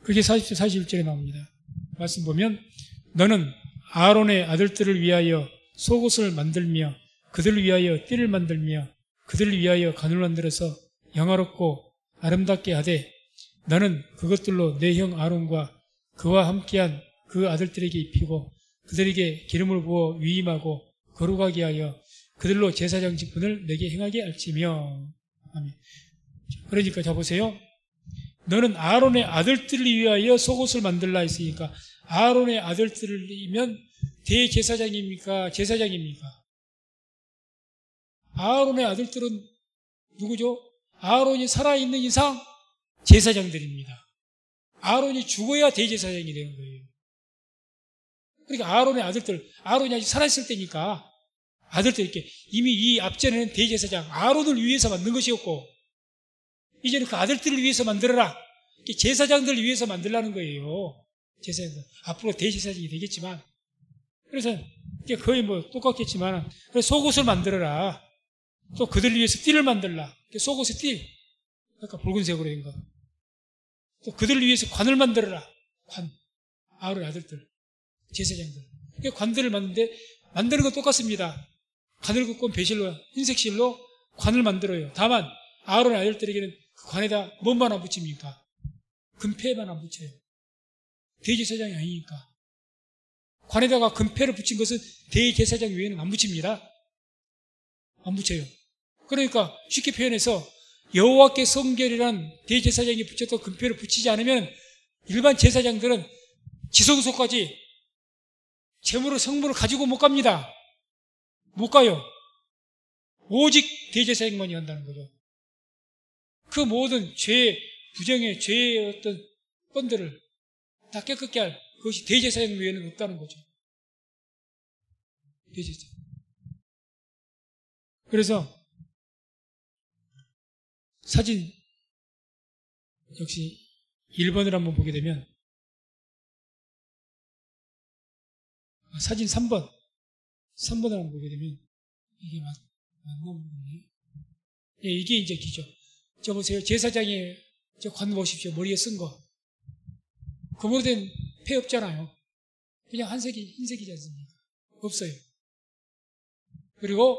그게 40절, 41절에 나옵니다. 말씀 보면, 너는 아론의 아들들을 위하여 속옷을 만들며 그들을 위하여 띠를 만들며 그들을 위하여 관을 만들어서 영화롭고 아름답게 하되 너는 그것들로 내 형 아론과 그와 함께한 그 아들들에게 입히고 그들에게 기름을 부어 위임하고 거룩하게 하여 그들로 제사장 직분을 내게 행하게 할지며. 아멘. 그러니까 자 보세요. 너는 아론의 아들들을 위하여 속옷을 만들라 했으니까 아론의 아들들이면 대제사장입니까? 제사장입니까? 아론의 아들들은 누구죠? 아론이 살아있는 이상 제사장들입니다. 아론이 죽어야 대제사장이 되는 거예요. 그러니까 아론의 아들들, 아론이 아직 살아있을 때니까 아들들 이렇게 이미 이 앞전에는 대제사장 아론을 위해서 만든 것이었고 이제는 그 아들들을 위해서 만들어라. 제사장들을 위해서 만들라는 거예요. 제사장들. 앞으로 대제사장이 되겠지만. 그래서 거의 뭐 똑같겠지만 속옷을 만들어라. 또 그들을 위해서 띠를 만들라. 속옷에 띠. 그러니까 붉은색으로 된 거. 또 그들을 위해서 관을 만들어라. 관. 아론의 아들들. 제사장들. 관들을 만드는데 만드는 건 똑같습니다. 관을 긋고 배실로 흰색 실로 관을 만들어요. 다만 아론의 아들들에게는 그 관에다 뭔만 안 붙입니까? 금패만 안 붙여요. 대제사장이 아니니까. 관에다가 금패를 붙인 것은 대제사장 외에는 안 붙입니다. 안 붙여요. 그러니까 쉽게 표현해서 여호와께 성결이란 대제사장이 붙였던 금패를 붙이지 않으면 일반 제사장들은 지성소까지 제물을 성물을 가지고 못 갑니다. 못 가요. 오직 대제사장만이 한다는 거죠. 그 모든 죄, 부정의 죄의 어떤 건들을 다 깨끗게 할 그것이 대제사장 외에는 없다는 거죠. 대제사장. 그래서 사진 역시 1번을 한번 보게 되면 사진 3번을 한번 보게 되면 이게 맞는 부분이에요. 예, 이게 이제 기죠. 저 보세요. 제사장이 저 관 보십시오. 머리에 쓴 거. 금으로 된 폐 없잖아요. 그냥 흰색이지 않습니까? 없어요. 그리고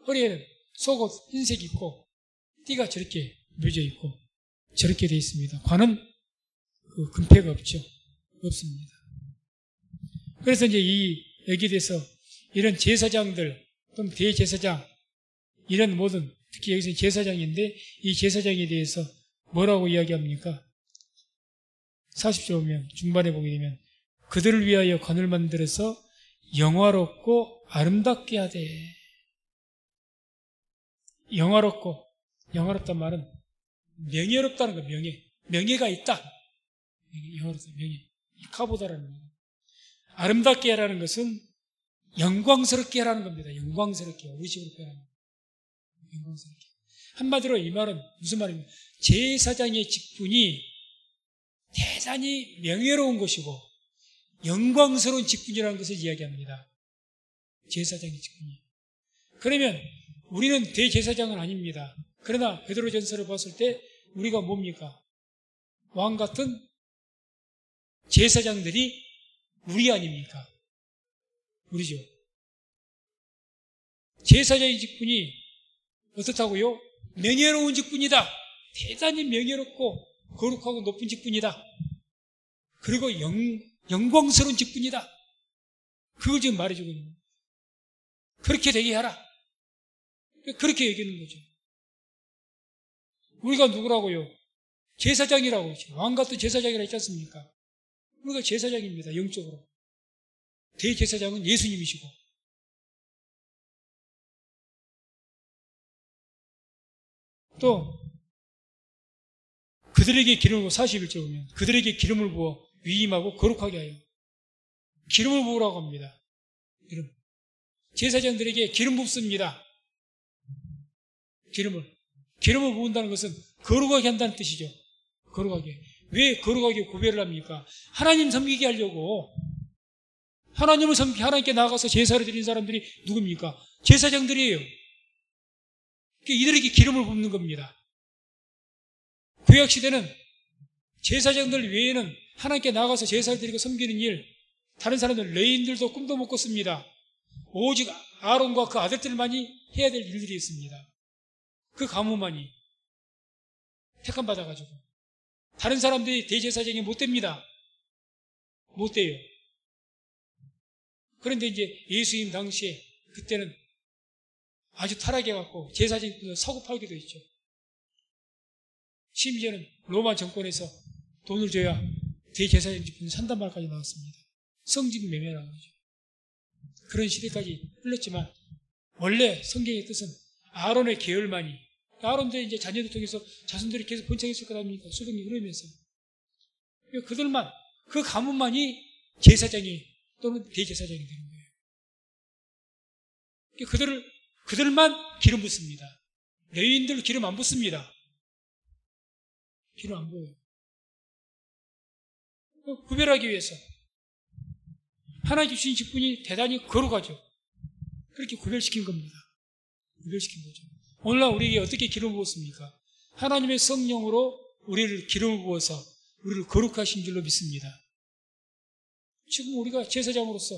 허리에는 속옷 흰색 있고 띠가 저렇게 뮤져 있고 저렇게 되어 있습니다. 관은 그 금패가 없죠. 없습니다. 그래서 이제 여기에 대해서 이런 제사장들 또는 대제사장 이런 모든 특히 여기서 제사장인데 이 제사장에 대해서 뭐라고 이야기합니까? 40절 보면 중반에 보게 되면 그들을 위하여 관을 만들어서 영화롭고 아름답게 하되 영화롭단 말은 명예롭다는 거예요. 명예가 있다. 영화롭다 명예. 카보다라는 거예요. 아름답게 하라는 것은 영광스럽게 하라는 겁니다. 영광스럽게. 우리식으로 표현하는 겁니다. 영광스럽게. 한마디로 이 말은 무슨 말입니까? 제사장의 직분이 대단히 명예로운 것이고 영광스러운 직분이라는 것을 이야기합니다. 제사장의 직분이. 그러면 우리는 대제사장은 아닙니다. 그러나 베드로전서를 봤을 때 우리가 뭡니까? 왕 같은 제사장들이 우리 아닙니까? 우리죠. 제사장의 직분이 어떻다고요? 명예로운 직분이다. 대단히 명예롭고 거룩하고 높은 직분이다. 그리고 영광스러운 직분이다. 그걸 지금 말해주고 있는 거예요. 그렇게 되게 하라. 그렇게 얘기하는 거죠. 우리가 누구라고요? 제사장이라고 했죠. 왕 같은 제사장이라 했지 않습니까? 우리가 제사장입니다. 영적으로. 대제사장은 예수님이시고. 또 그들에게 기름을 부어 41절 보면 그들에게 기름을 부어 위임하고 거룩하게 하여 기름을 부으라고 합니다. 기름. 제사장들에게 기름 붓습니다. 기름을 부은다는 것은 거룩하게 한다는 뜻이죠. 거룩하게. 왜 거룩하게 구별을 합니까? 하나님 섬기게 하려고. 하나님을 섬기 하나님께 나가서 제사를 드린 사람들이 누굽니까? 제사장들이에요. 이들에게 기름을 붓는 겁니다. 구약시대는 제사장들 외에는 하나님께 나가서 제사를 드리고 섬기는 일, 다른 사람들, 레인들도 꿈도 못 꿨습니다. 오직 아론과 그 아들들만이 해야 될 일들이 있습니다. 그 가문만이 택함 받아가지고. 다른 사람들이 대제사장이 못 됩니다. 못 돼요. 그런데 이제 예수님 당시에 그때는 아주 타락해갖고 제사장이 사고 팔기도 했죠. 심지어는 로마 정권에서 돈을 줘야 대제사장 직분을 산단 말까지 나왔습니다. 성직 매매라는 거죠. 그런 시대까지 흘렀지만 원래 성경의 뜻은 아론의 계열만이, 아론도 이제 자녀들 통해서 자손들이 계속 번창했을 거 아닙니까? 수백년 흐르면서. 그들만, 그 가문만이 제사장이 또는 대제사장이 되는 거예요. 그들만 기름 붓습니다. 레위인들 기름 안 붓습니다. 기름 안 부어요. 구별하기 위해서. 하나님 주신 직분이 대단히 거룩하죠. 그렇게 구별시킨 겁니다. 구별시킨 거죠. 오늘날 우리에게 어떻게 기름 부었습니까? 하나님의 성령으로 우리를 기름을 부어서 우리를 거룩하신 줄로 믿습니다. 지금 우리가 제사장으로서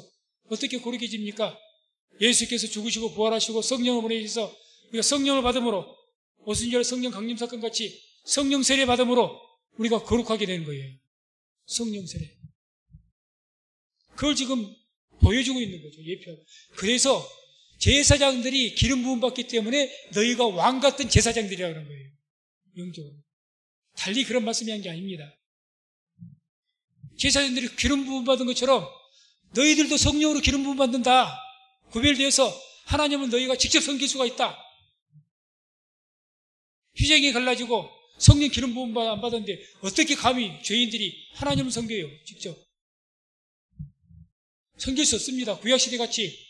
어떻게 거룩해집니까? 예수께서 죽으시고 부활하시고 성령을 보내주셔서 우리가 성령을 받음으로 오순절 성령 강림 사건 같이 성령 세례 받음으로 우리가 거룩하게 되는 거예요. 성령 세례. 그걸 지금 보여주고 있는 거죠. 예표하고. 그래서 제사장들이 기름 부음 받기 때문에 너희가 왕 같은 제사장들이라고 하는 거예요. 영적으로. 달리 그런 말씀이 한 게 아닙니다. 제사장들이 기름 부음 받은 것처럼 너희들도 성령으로 기름 부음 받는다. 구별되어서 하나님은 너희가 직접 섬길 수가 있다. 휴생이 갈라지고 성령 기름 부음 안 받았는데 어떻게 감히 죄인들이 하나님을 섬겨요? 직접. 섬길 수 없습니다. 구약시대 같이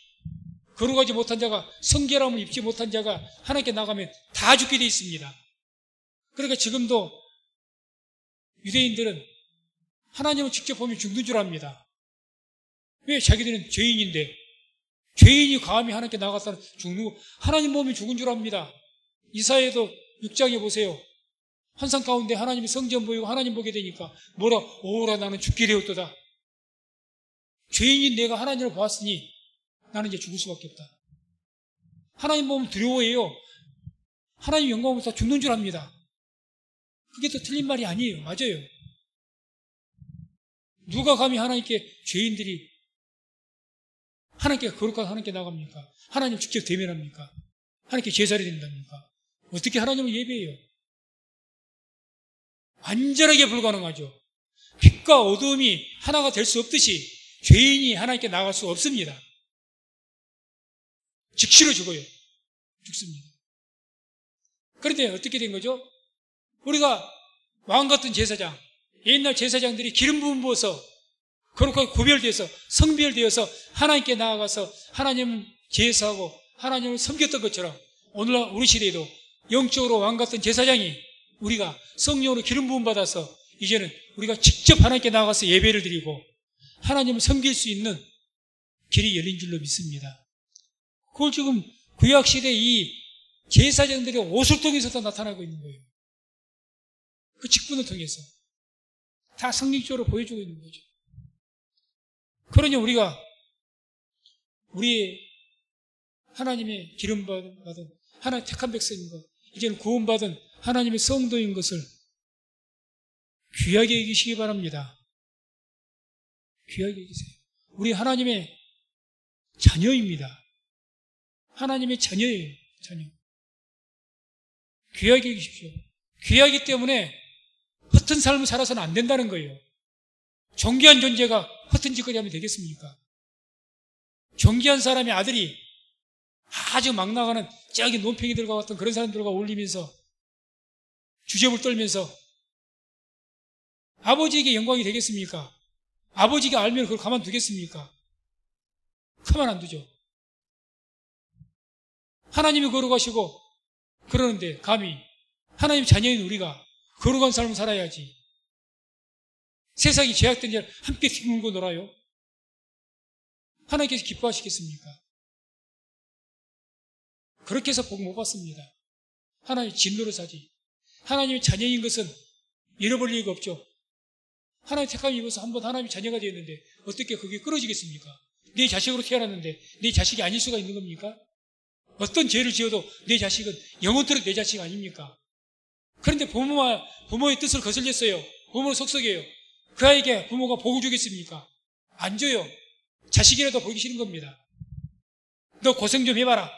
거룩하지 못한 자가, 성결함을 입지 못한 자가 하나님께 나가면 다 죽게 돼 있습니다. 그러니까 지금도 유대인들은 하나님을 직접 보면 죽는 줄 압니다. 왜? 자기들은 죄인인데 죄인이 감히 하나님께 나가서 죽는 거, 하나님 보면 죽은 줄 압니다. 이사야도 6장에 보세요. 환상 가운데 하나님이 성전 보이고 하나님 보게 되니까 뭐라? 오라 나는 죽게 되었도다. 죄인인 내가 하나님을 보았으니 나는 이제 죽을 수밖에 없다. 하나님 보면 두려워해요. 하나님 영광을 보면서 죽는 줄 압니다. 그게 또 틀린 말이 아니에요. 맞아요. 누가 감히 하나님께 죄인들이 하나님께 거룩한 하나님께 나갑니까? 하나님 직접 대면합니까? 하나님께 제사를 드린답니까? 어떻게 하나님을 예배해요? 완전하게 불가능하죠. 빛과 어두움이 하나가 될 수 없듯이 죄인이 하나님께 나갈 수 없습니다. 즉시로 죽어요. 죽습니다. 그런데 어떻게 된 거죠? 우리가 왕 같은 제사장, 옛날 제사장들이 기름 부음 부어서 거룩하게 구별되어서 성별되어서 하나님께 나아가서 하나님 제사하고 하나님을 섬겼던 것처럼 오늘날 우리 시대에도 영적으로 왕 같은 제사장이 우리가 성령으로 기름 부음 받아서 이제는 우리가 직접 하나님께 나아가서 예배를 드리고 하나님을 섬길 수 있는 길이 열린 줄로 믿습니다. 그걸 지금 구약시대 이 제사장들의 옷을 통해서도 나타나고 있는 거예요. 그 직분을 통해서 다 성경적으로 보여주고 있는 거죠. 그러니 우리가 우리의 하나님의 기름 받은 하나님 택한 백성인 것, 이제는 구원받은 하나님의 성도인 것을 귀하게 여기시기 바랍니다. 귀하게 여기세요. 우리 하나님의 자녀입니다. 하나님의 자녀예요. 자녀. 귀하게 여기십시오. 귀하기 때문에 허튼 삶을 살아서는 안 된다는 거예요. 존귀한 존재가 허튼 짓거리 하면 되겠습니까? 존귀한 사람의 아들이 아주 막 나가는 저기 논팽이들과 같은 그런 사람들과 어울리면서 주접을 떨면서 아버지에게 영광이 되겠습니까? 아버지가 알면 그걸 가만두겠습니까? 가만 안 두죠. 하나님이 거룩하시고 그러는데 감히 하나님 자녀인 우리가 거룩한 삶을 살아야지. 세상이 죄악된 자를 함께 뒹굴고 놀아요. 하나님께서 기뻐하시겠습니까? 그렇게 해서 복 못 받습니다. 하나님 진노를 사지. 하나님의 자녀인 것은 잃어버릴 리가 없죠. 하나님 택함을 입어서 한번 하나님의 자녀가 되었는데 어떻게 그게 끊어지겠습니까? 내 자식으로 태어났는데 내 자식이 아닐 수가 있는 겁니까? 어떤 죄를 지어도 내 자식은 영원토록 내 자식 아닙니까? 그런데 부모의 뜻을 거슬렸어요. 부모를 속썩여요. 그 아이에게 부모가 복을 주겠습니까? 안 줘요. 자식이라도 보기 싫은 겁니다. 너 고생 좀 해봐라.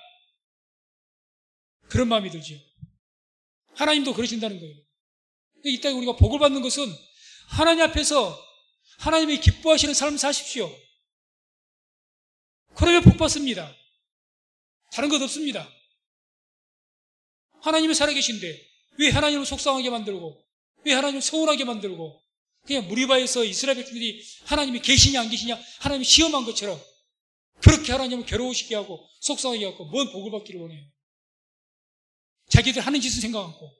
그런 마음이 들죠. 하나님도 그러신다는 거예요. 이 땅에 우리가 복을 받는 것은 하나님 앞에서 하나님이 기뻐하시는 삶을 사십시오. 그러면 복 받습니다. 다른 것 없습니다. 하나님이 살아계신데 왜 하나님을 속상하게 만들고 왜 하나님을 서운하게 만들고 그냥 무리바에서 이스라엘 백성들이 하나님이 계시냐 안 계시냐 하나님이 시험한 것처럼 그렇게 하나님을 괴로우시게 하고 속상하게 하고 뭔 복을 받기를 원해요. 자기들 하는 짓은 생각 않고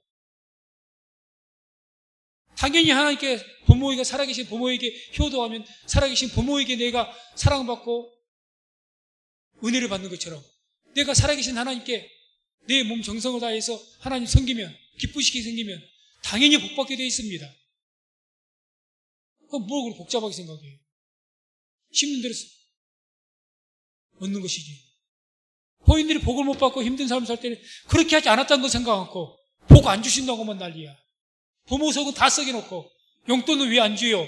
당연히 하나님께 부모에게 살아계신 부모에게 효도하면 살아계신 부모에게 내가 사랑받고 은혜를 받는 것처럼 내가 살아계신 하나님께 내 몸 정성을 다해서 하나님 섬기면 기쁘시게 생기면 당연히 복받게 되어 있습니다. 그럼 뭘 그렇게 복잡하게 생각해요? 힘든 대로 얻는 것이지. 본인들이 복을 못 받고 힘든 삶을 살 때는 그렇게 하지 않았다는 거 생각 않고 복 안 주신다고만 난리야. 부모 속은 다 썩여놓고 용돈은 왜 안 줘요?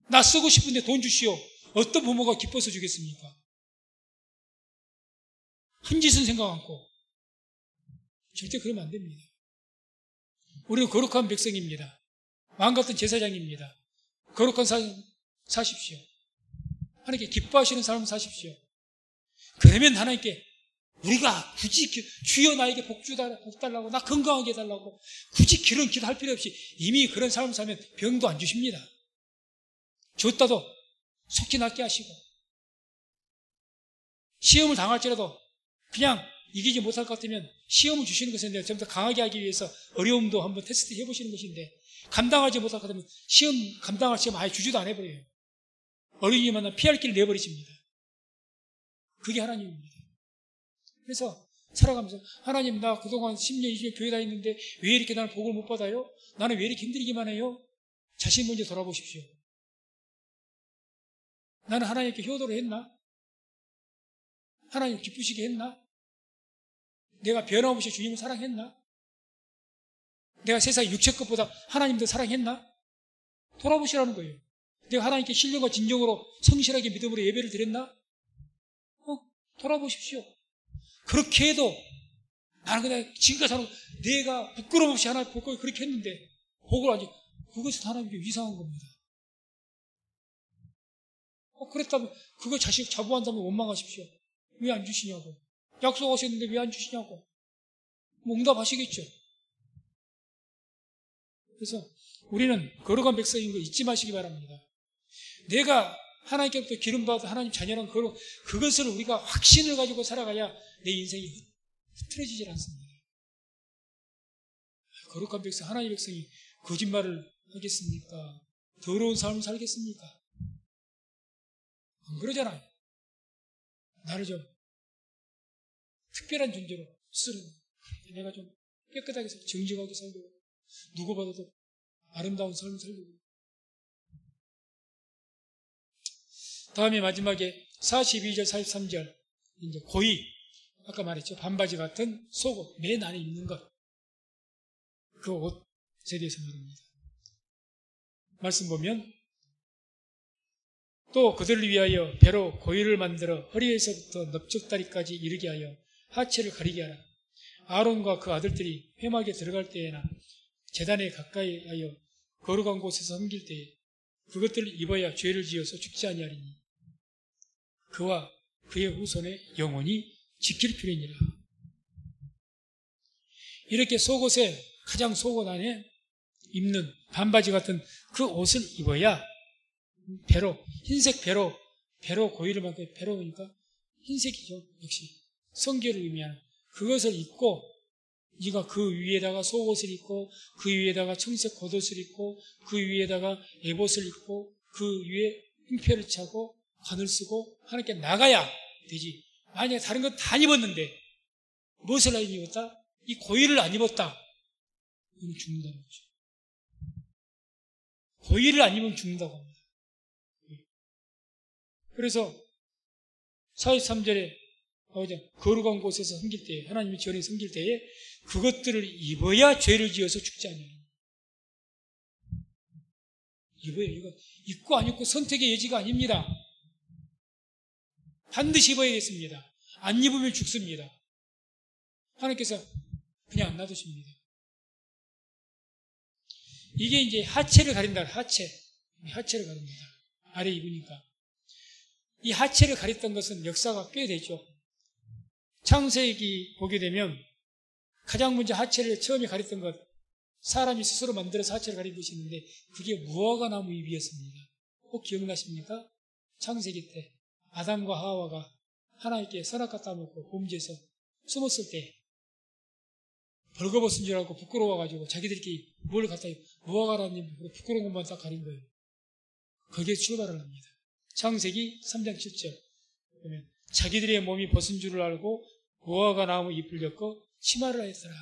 나 쓰고 싶은데 돈 주시오. 어떤 부모가 기뻐서 주겠습니까? 한 짓은 생각 않고 절대 그러면 안 됩니다. 우리는 거룩한 백성입니다. 왕 같은 제사장입니다. 거룩한 삶 사십시오. 하나님께 기뻐하시는 삶을 사십시오. 그러면 하나님께 우리가 굳이 주여 나에게 복 달라고 나 건강하게 해달라고 굳이 그런 기도할 필요 없이 이미 그런 삶을 살면 병도 안 주십니다. 줬다도 속히 낫게 하시고 시험을 당할지라도 그냥 이기지 못할 것 같으면 시험을 주시는 것인데 좀 더 강하게 하기 위해서 어려움도 한번 테스트 해보시는 것인데 감당하지 못할 것 같으면 시험 감당할 시험 아예 주지도 안 해버려요. 어린이 만나 피할 길을 내버리십니다. 그게 하나님입니다. 그래서 살아가면서 하나님 나 그동안 10년 20년 교회 다녔는데 왜 이렇게 나는 복을 못 받아요? 나는 왜 이렇게 힘들기만 해요? 자신 먼저 돌아보십시오. 나는 하나님께 효도를 했나? 하나님 기쁘시게 했나? 내가 변함없이 주님을 사랑했나? 내가 세상 육체 것보다 하나님 더 사랑했나? 돌아보시라는 거예요. 내가 하나님께 신령과 진정으로 성실하게 믿음으로 예배를 드렸나? 돌아보십시오. 그렇게 해도 나는 그냥 지금까지 사는 내가 부끄러움 없이 하나님 복을 그렇게 했는데 복을 아직 그것은 하나님께 이상한 겁니다. 그랬다면 그거 자식 자부한다면 원망하십시오. 왜 안 주시냐고. 약속하셨는데 왜 안 주시냐고. 뭐 응답하시겠죠. 그래서 우리는 거룩한 백성인 거 잊지 마시기 바랍니다. 내가 하나님께부터 기름받아 하나님 자녀란 그것을 우리가 확신을 가지고 살아가야 내 인생이 흐트러지질 않습니다. 거룩한 백성, 하나님의 백성이 거짓말을 하겠습니까? 더러운 삶을 살겠습니까? 안 그러잖아요. 나를 좀 특별한 존재로 스스로 내가 좀 깨끗하게 살고 정직하게 살고 누구보다도 아름다운 삶을 살고. 다음에 마지막에 42절 43절 이제 고의, 아까 말했죠. 반바지 같은 속옷, 맨 안에 입는 것, 그 옷에 대해서 말합니다. 말씀 보면 또 그들을 위하여 배로 고의를 만들어 허리에서부터 넓적다리까지 이르게 하여 하체를 가리게 하라. 아론과 그 아들들이 회막에 들어갈 때에나 제단에 가까이 하여 거룩한 곳에서 섬길 때에 그것들을 입어야 죄를 지어서 죽지 아니하리니 그와 그의 후손의 영원히 지킬 필요니라. 이렇게 속옷에 가장 속옷 안에 입는 반바지 같은 그 옷을 입어야 배로, 흰색 배로 고의를 만든 배로니까 흰색이죠. 역시 성결을 의미하는 그것을 입고 네가 그 위에다가 속옷을 입고 그 위에다가 청색 겉옷을 입고 그 위에다가 에봇을 입고 그 위에 흰표를 차고 관을 쓰고 하나님께 나가야 되지. 만약에 다른 건 다 입었는데 무엇을 안 입었다? 이 고의를 안 입었다. 이건 죽는다는 거죠. 고의를 안 입으면 죽는다고 합니다. 그래서 43절에 거룩한 곳에서 섬길 때에 하나님의 전에 섬길 때에 그것들을 입어야 죄를 지어서 죽지 않느냐. 입어야 이거 입고 안 입고 선택의 여지가 아닙니다. 반드시 입어야겠습니다. 안 입으면 죽습니다. 하나님께서 그냥 안 놔두십니다. 이게 이제 하체를 가린다. 하체를 가립니다. 아래 입으니까. 이 하체를 가렸던 것은 역사가 꽤 되죠. 창세기 보게 되면 가장 먼저 하체를 처음에 가렸던 것, 사람이 스스로 만들어서 하체를 가린 것이 있는데 그게 무화과나무 잎이었습니다. 꼭 기억나십니까? 창세기 때 아담과 하와가 하나님께 선악과 따먹고 범죄해서 숨었을 때 벌거벗은 줄 알고 부끄러워가지고 자기들끼리 뭘 갖다 무화과나무 잎으로 부끄러운 것만 딱 가린 거예요. 거기에 출발을 합니다. 창세기 3장 7절 보면 자기들의 몸이 벗은 줄을 알고 무화과나무 잎을 엮어 치마를 하였더라.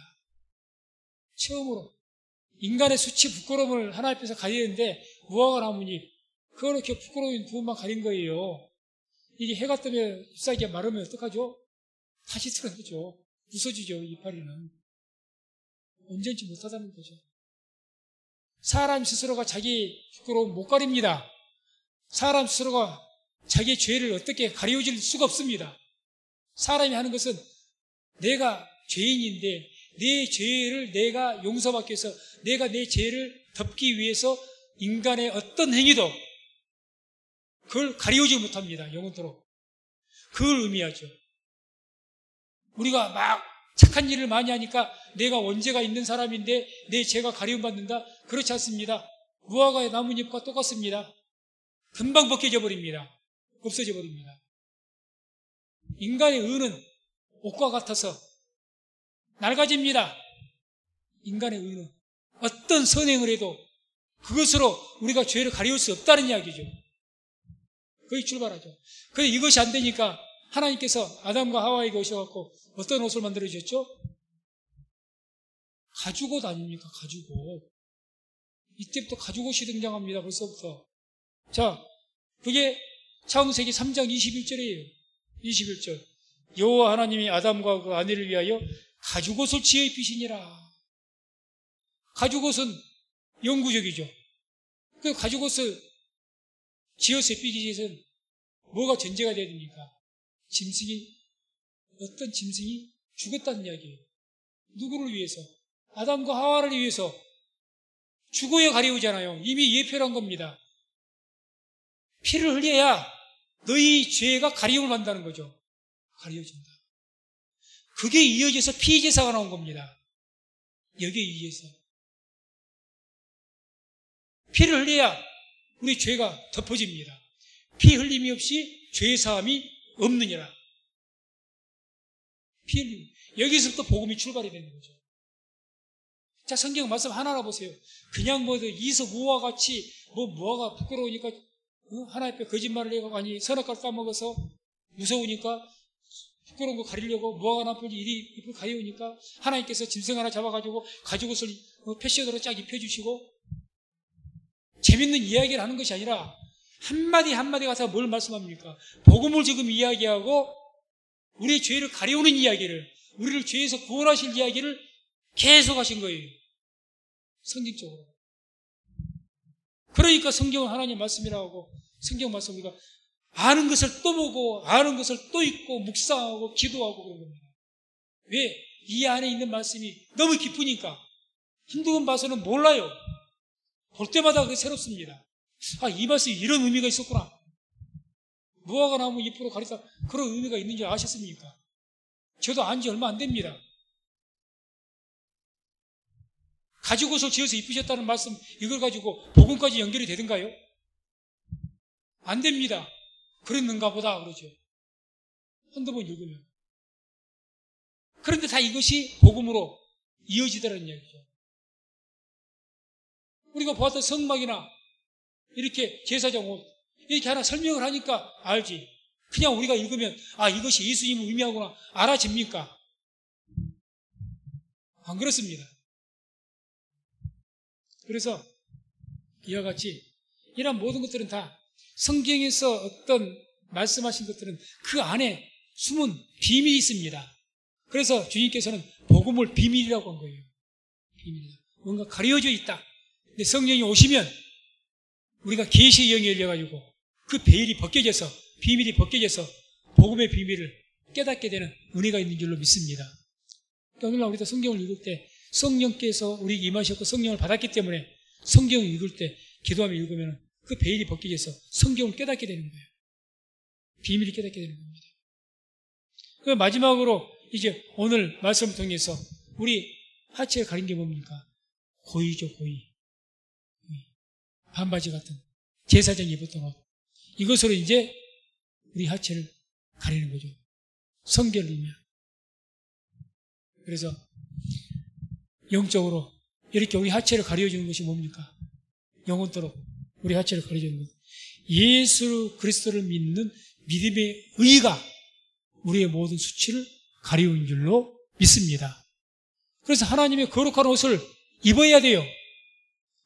처음으로 인간의 수치 부끄러움을 하나님 앞에서 가리는데 무화과나무 잎 그걸 이렇게 부끄러운 부분만 가린 거예요. 이게 해가 뜨면 잎사귀가 마르면 어떡하죠? 다시 쓰러지죠. 부서지죠. 이파리는. 온전치 못하다는 거죠. 사람 스스로가 자기 부끄러움 못 가립니다. 사람 스스로가 자기의 죄를 어떻게 가려질 수가 없습니다. 사람이 하는 것은 내가 죄인인데 내 죄를 내가 용서받기 위해서 내가 내 죄를 덮기 위해서 인간의 어떤 행위도 그걸 가려오지 못합니다. 영원토록. 그걸 의미하죠. 우리가 막 착한 일을 많이 하니까 내가 원죄가 있는 사람인데 내 죄가 가려움받는다? 그렇지 않습니다. 무화과의 나뭇잎과 똑같습니다. 금방 벗겨져 버립니다. 없어져 버립니다. 인간의 의는 옷과 같아서 낡아집니다. 인간의 의는 어떤 선행을 해도 그것으로 우리가 죄를 가려울 수 없다는 이야기죠. 거기 출발하죠. 그런데 이것이 안 되니까 하나님께서 아담과 하와에게 오셔갖고 어떤 옷을 만들어 주셨죠? 가죽옷 아닙니까? 가죽옷. 이때부터 가죽옷이 등장합니다. 벌써부터. 자, 그게 창세기 3장 21절이에요. 21절. 여호와 하나님이 아담과 그 아내를 위하여 가죽옷을 지어 입히시니라. 가죽옷은 영구적이죠. 그 가죽옷을 지어서 입히기 위해서는 뭐가 전제가 돼야 됩니까? 어떤 짐승이 죽었다는 이야기예요. 누구를 위해서? 아담과 하와를 위해서 죽어야 가려우잖아요. 이미 예표란 겁니다. 피를 흘려야 너희 죄가 가리움을 받는다는 거죠. 가려진다. 그게 이어져서 피제사가 나온 겁니다. 여기에 의해서. 피를 흘려야 우리 죄가 덮어집니다. 피 흘림이 없이 죄 사함이 없느니라. 피 흘림. 여기서부터 복음이 출발이 되는 거죠. 자, 성경 말씀 하나하나 보세요. 그냥 이서 무화와 같이 무화가 부끄러우니까 하나님 앞에 거짓말을 해가고 아니 선악과를 따먹어서 무서우니까 부끄러운 거 가리려고 무화과 나쁜 일이 잎을 가려우니까 하나님께서 짐승 하나 잡아가지고 가죽옷을 패션으로 쫙 입혀주시고 재밌는 이야기를 하는 것이 아니라 한마디 한마디 가서 뭘 말씀합니까? 복음을 지금 이야기하고 우리의 죄를 가려우는 이야기를, 우리를 죄에서 구원하실 이야기를 계속 하신 거예요. 성경적으로. 그러니까 성경은 하나님의 말씀이라고 하고 성경 말씀 우리가 아는 것을 또 보고 아는 것을 또 읽고 묵상하고 기도하고 그런 겁니다. 왜? 이 안에 있는 말씀이 너무 깊으니까 한두 번 봐서는 몰라요. 볼 때마다 그게 새롭습니다. 아, 이 말씀이 이런 의미가 있었구나. 무화과 나무 잎으로 가리다 그런 의미가 있는 줄 아셨습니까? 저도 안 지 얼마 안 됩니다. 가죽옷을 지어서 입으셨다는 말씀 이걸 가지고 복음까지 연결이 되든가요? 안 됩니다. 그랬는가 보다 그러죠. 한두 번 읽으면. 그런데 다 이것이 복음으로 이어지더라는 얘기죠. 우리가 보았던 성막이나 이렇게 제사장 옷 이렇게 하나 설명을 하니까 알지. 그냥 우리가 읽으면 아 이것이 예수님을 의미하구나 알아집니까? 안 그렇습니다. 그래서 이와 같이 이런 모든 것들은 다 성경에서 어떤 말씀하신 것들은 그 안에 숨은 비밀이 있습니다. 그래서 주님께서는 복음을 비밀이라고 한 거예요. 비밀이다. 뭔가 가려져 있다. 근데 성령이 오시면 우리가 계시의 영이 열려가지고 그 베일이 벗겨져서 비밀이 벗겨져서 복음의 비밀을 깨닫게 되는 은혜가 있는 줄로 믿습니다. 그러니까 오늘날 우리가 성경을 읽을 때 성령께서 우리에게 임하셨고 성령을 받았기 때문에 성경을 읽을 때 기도하며 읽으면 그 베일이 벗겨져서 성경을 깨닫게 되는 거예요. 비밀을 깨닫게 되는 겁니다. 그 마지막으로 이제 오늘 말씀을 통해서 우리 하체를 가린 게 뭡니까? 고의죠, 고의. 반바지 같은 제사장이 입었던 옷. 이것으로 이제 우리 하체를 가리는 거죠. 성결이며. 그래서 영적으로 이렇게 우리 하체를 가려주는 것이 뭡니까? 영원토록 우리 하체를 가려주는 것. 예수 그리스도를 믿는 믿음의 의가 우리의 모든 수치를 가리운 줄로 믿습니다. 그래서 하나님의 거룩한 옷을 입어야 돼요.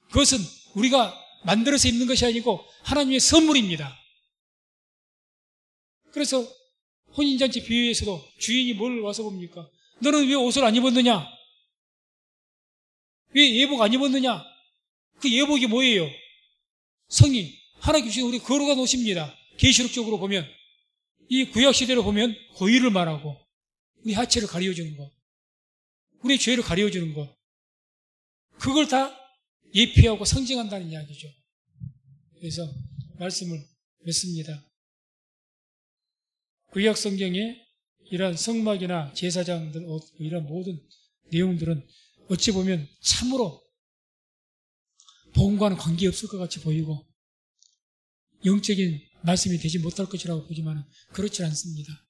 그것은 우리가 만들어서 입는 것이 아니고 하나님의 선물입니다. 그래서 혼인잔치 비유에서도 주인이 뭘 와서 봅니까? 너는 왜 옷을 안 입었느냐? 왜 예복 안 입었느냐? 그 예복이 뭐예요? 성인, 하나님 주신 우리 거룩한 옷입니다. 계시록적으로 보면 이 구약시대로 보면 고의를 말하고 우리 하체를 가려주는 것, 우리 죄를 가려주는 것, 그걸 다 예표하고 상징한다는 이야기죠. 그래서 말씀을 맺습니다. 구약 성경에 이러한 성막이나 제사장들 옷, 이런 모든 내용들은 어찌 보면 참으로 복음과는 관계없을 것 같이 보이고 영적인 말씀이 되지 못할 것이라고 보지만 그렇지 않습니다.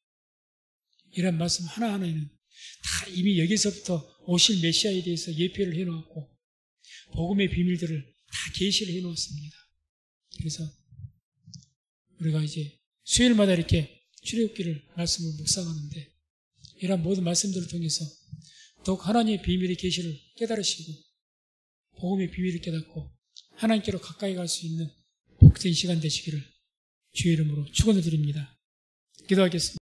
이런 말씀 하나하나에는 다 이미 여기서부터 오실 메시아에 대해서 예표를 해놓았고 복음의 비밀들을 다 계시를 해놓았습니다. 그래서 우리가 이제 수요일마다 이렇게 출애굽기를 말씀을 묵상하는데 이런 모든 말씀들을 통해서 더욱 하나님의 비밀의 계시를 깨달으시고 복음의 비밀을 깨닫고 하나님께로 가까이 갈 수 있는 복된 시간 되시기를 주의 이름으로 축원을 드립니다. 기도하겠습니다.